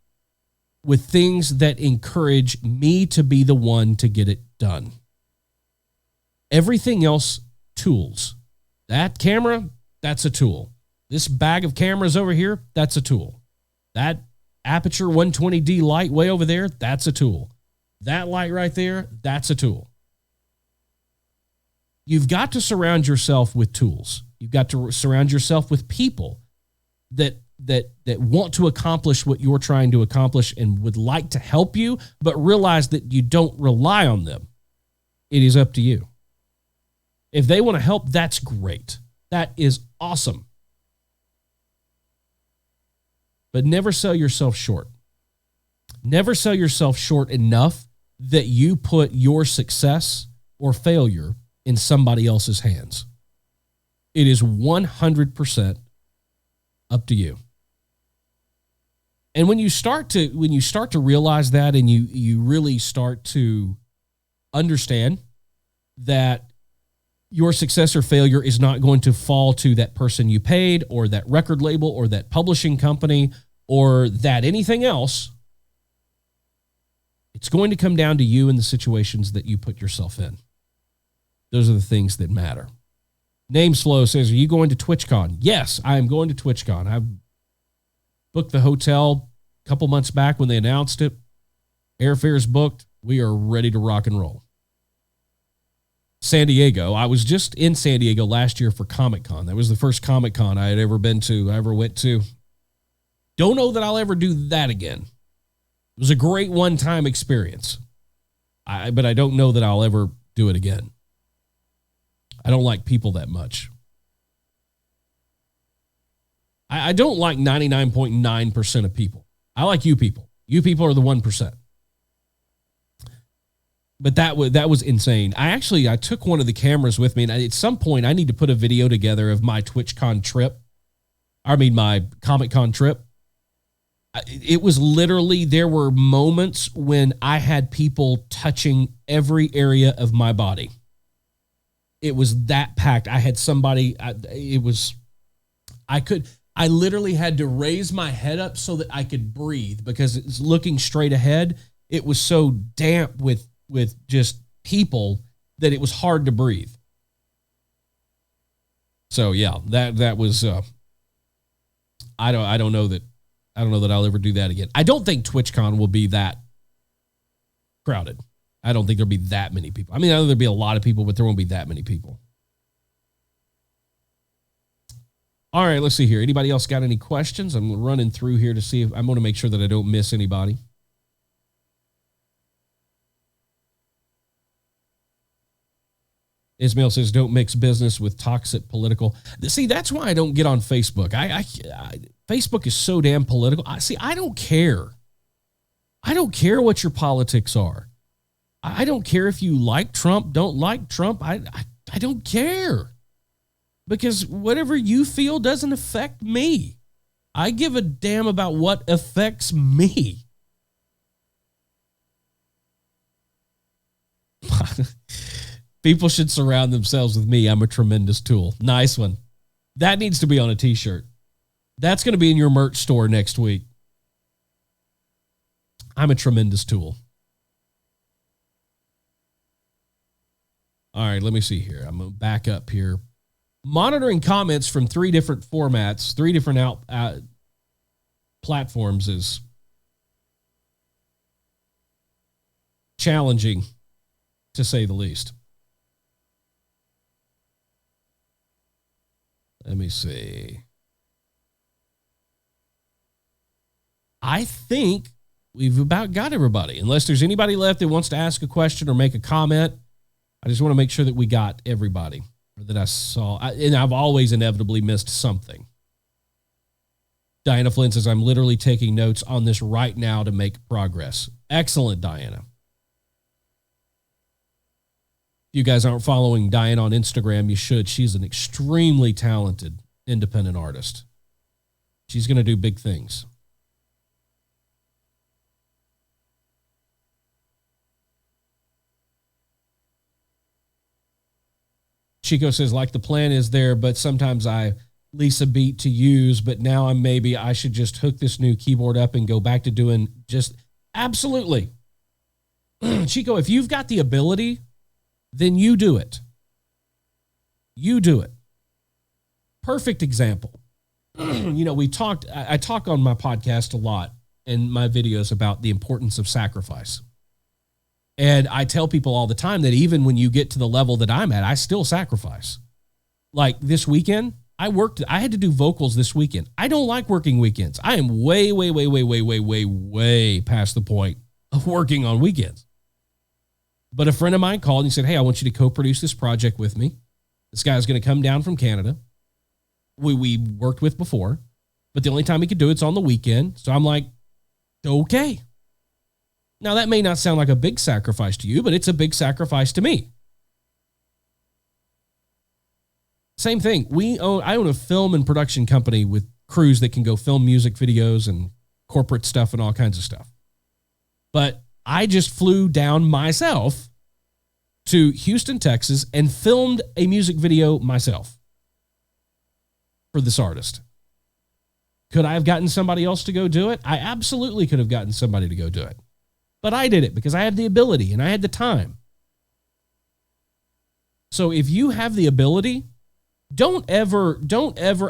with things that encourage me to be the one to get it done. Everything else, tools. That camera, that's a tool. This bag of cameras over here, that's a tool. That Apurture 120D light way over there, that's a tool. That light right there, that's a tool. You've got to surround yourself with tools. You've got to surround yourself with people that want to accomplish what you're trying to accomplish and would like to help you, but realize that you don't rely on them. It is up to you. If they want to help, that's great. That is awesome. But never sell yourself short. Never sell yourself short enough that you put your success or failure in somebody else's hands. It is 100% up to you. And when you start to realize that, and you really start to understand that your success or failure is not going to fall to that person you paid, or that record label, or that publishing company, or that anything else, it's going to come down to you and the situations that you put yourself in. Those are the things that matter. Namesflow says, are you going to TwitchCon? Yes, I am going to TwitchCon. I've booked the hotel a couple months back when they announced it. Airfare's booked. We are ready to rock and roll. San Diego. I was just in San Diego last year for Comic-Con. That was the first Comic-Con I had ever been to, I ever went to. Don't know that I'll ever do that again. It was a great one-time experience. But I don't know that I'll ever do it again. I don't like people that much. I don't like 99.9% of people. I like you people. You people are the 1%. But that was insane. I took one of the cameras with me, and at some point I need to put a video together of my TwitchCon trip. My Comic-Con trip. It was literally, there were moments when I had people touching every area of my body. It was that packed. I had somebody, I literally had to raise my head up so that I could breathe, because it's looking straight ahead. It was so damp with just people that it was hard to breathe. So yeah, that was, I don't know that I'll ever do that again. I don't think TwitchCon will be that crowded. I don't think there'll be that many people. I mean, I know there'll be a lot of people, but there won't be that many people. All right, let's see here. Anybody else got any questions? I'm running through here to see if I'm going to make sure that I don't miss anybody. Ismail says, don't mix business with toxic political. See, that's why I don't get on Facebook. Facebook is so damn political. I don't care. I don't care what your politics are. I don't care if you like Trump, don't like Trump. I don't care. Because whatever you feel doesn't affect me. I give a damn about what affects me. People should surround themselves with me. I'm a tremendous tool. Nice one. That needs to be on a t-shirt. That's going to be in your merch store next week. I'm a tremendous tool. All right, let me see here. I'm going to back up here. Monitoring comments from 3 different formats, 3 different platforms is challenging, to say the least. Let me see. I think we've about got everybody. Unless there's anybody left that wants to ask a question or make a comment, I just want to make sure that we got everybody, or that I saw. And I've always inevitably missed something. Diana Flynn says, I'm literally taking notes on this right now to make progress. Excellent, Diana. If you guys aren't following Diane on Instagram, you should. She's an extremely talented independent artist. She's going to do big things. Chico says, like the plan is there, but sometimes I lease a beat to use, but now I should just hook this new keyboard up and go back to doing just absolutely. Chico, if you've got the ability, then you do it. You do it. Perfect example. You know, I talk on my podcast a lot in my videos about the importance of sacrifice. And I tell people all the time that even when you get to the level that I'm at, I still sacrifice. Like this weekend, I had to do vocals this weekend. I don't like working weekends. I am way past the point of working on weekends. But a friend of mine called and he said, hey, I want you to co-produce this project with me. This guy's going to come down from Canada. We worked with before, but the only time he could do it's on the weekend. So I'm like, okay. Now, that may not sound like a big sacrifice to you, but it's a big sacrifice to me. Same thing. I own a film and production company with crews that can go film music videos and corporate stuff and all kinds of stuff. But I just flew down myself to Houston, Texas, and filmed a music video myself for this artist. Could I have gotten somebody else to go do it? I absolutely could have gotten somebody to go do it. But I did it because I had the ability and I had the time. So if you have the ability, don't ever,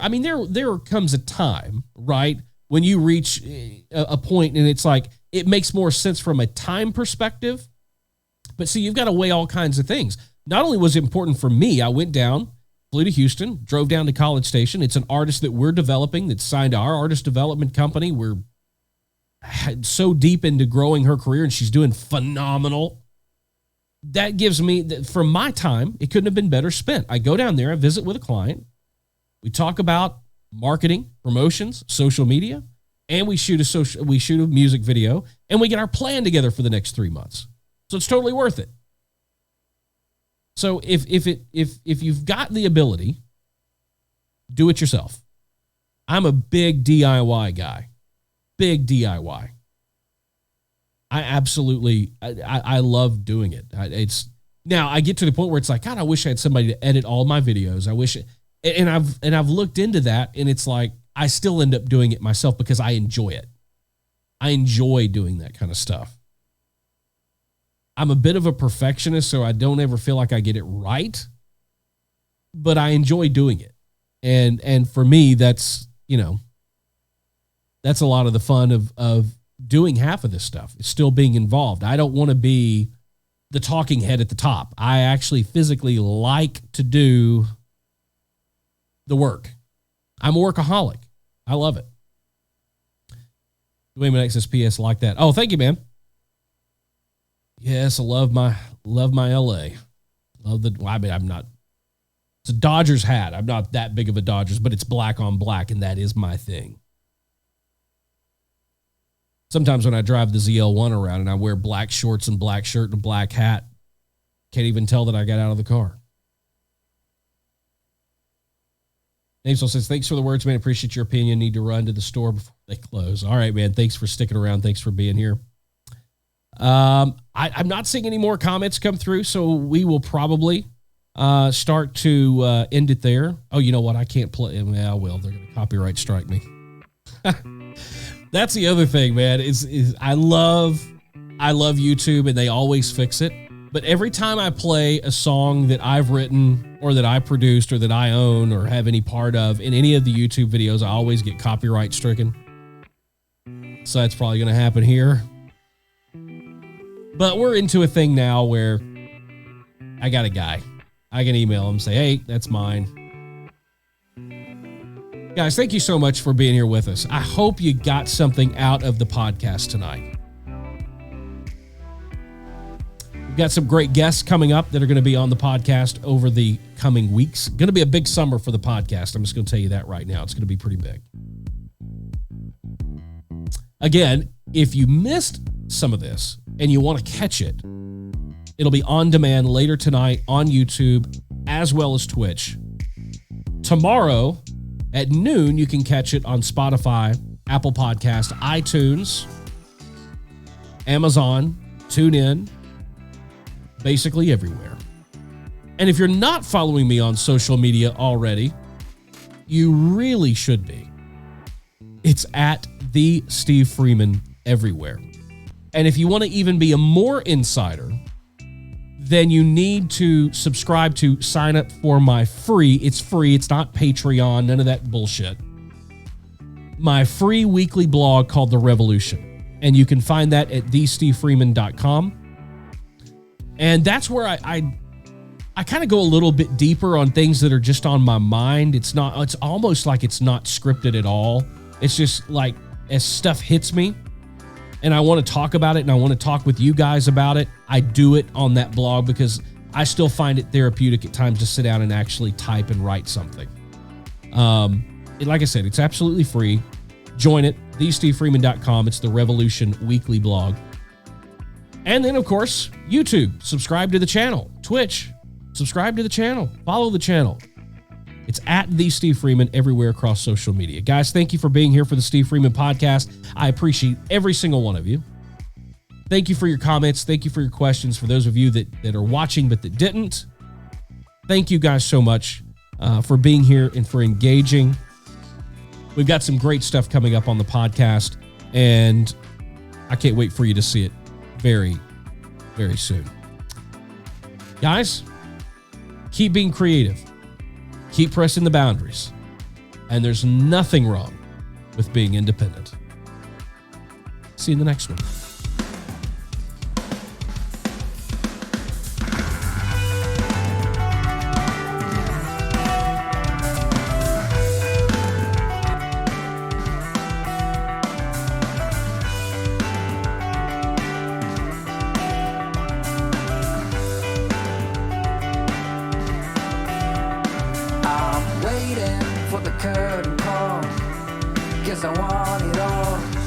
I mean, there comes a time, right, when you reach a point and it's like, it makes more sense from a time perspective. But see, you've got to weigh all kinds of things. Not only was it important for me, I went down, flew to Houston, drove down to College Station. It's an artist that we're developing that's signed to our artist development company. We're so deep into growing her career and she's doing phenomenal. That gives me, from my time, it couldn't have been better spent. I go down there, I visit with a client. We talk about marketing, promotions, social media, and we shoot a music video, and we get our plan together for the next 3 months. So it's totally worth it. So if you've got the ability, do it yourself. I'm a big DIY guy. Big DIY. I love doing it. Now I get to the point where it's like, God, I wish I had somebody to edit all my videos. I've looked into that, and it's like I still end up doing it myself because I enjoy it. I enjoy doing that kind of stuff. I'm a bit of a perfectionist, so I don't ever feel like I get it right, but I enjoy doing it. And for me, that's a lot of the fun of doing half of this stuff. It's still being involved. I don't want to be the talking head at the top. I actually physically like to do the work. I'm a workaholic. I love it. Dwayne XSPS like that. Oh, thank you, man. Yes, I love my LA. I'm not, it's a Dodgers hat. I'm not that big of a Dodgers, but it's black on black, and that is my thing. Sometimes when I drive the ZL1 around and I wear black shorts and black shirt and a black hat, can't even tell that I got out of the car. Namesel says, thanks for the words, man. Appreciate your opinion. Need to run to the store before they close. All right, man. Thanks for sticking around. Thanks for being here. I'm not seeing any more comments come through, so we will probably start to end it there. Oh, you know what? I can't play. Well, I will. They're going to copyright strike me. That's the other thing, man, is I love YouTube, and they always fix it. But every time I play a song that I've written or that I produced or that I own or have any part of in any of the YouTube videos, I always get copyright stricken. So that's probably going to happen here. But we're into a thing now where I got a guy. I can email him and say, hey, that's mine. Guys, thank you so much for being here with us. I hope you got something out of the podcast tonight. We've got some great guests coming up that are going to be on the podcast over the coming weeks. Going to be a big summer for the podcast. I'm just going to tell you that right now. It's going to be pretty big. Again, if you missed some of this and you want to catch it, It'll be on demand later tonight on YouTube as well as Twitch. Tomorrow at noon, you can catch it on Spotify, Apple Podcast, iTunes, Amazon, TuneIn, basically everywhere. And if you're not following me on social media already, you really should be. It's at the Steve Freeman everywhere. And if you want to even be a more insider, then you need to subscribe to sign up for my free, it's free, it's not Patreon, none of that bullshit. My free weekly blog called The Revolution. And you can find that at thestevefreeman.com. And that's where I kind of go a little bit deeper on things that are just on my mind. It's almost like it's not scripted at all. It's just like as stuff hits me and I want to talk about it and I want to talk with you guys about it, I do it on that blog because I still find it therapeutic at times to sit down and actually type and write something. Like I said, it's absolutely free. Join it, thestevefreeman.com. It's the Revolution weekly blog. And then, of course, YouTube. Subscribe to the channel. Twitch. Subscribe to the channel. Follow the channel. It's at the Steve Freeman everywhere across social media. Guys, thank you for being here for the Steve Freeman podcast. I appreciate every single one of you. Thank you for your comments. Thank you for your questions. For those of you that are watching but that didn't, thank you guys so much for being here and for engaging. We've got some great stuff coming up on the podcast, and I can't wait for you to see it very, very soon. Guys, keep being creative. Keep pressing the boundaries. And there's nothing wrong with being independent. See you in the next one. I'm waiting for the curtain call. Guess I want it all.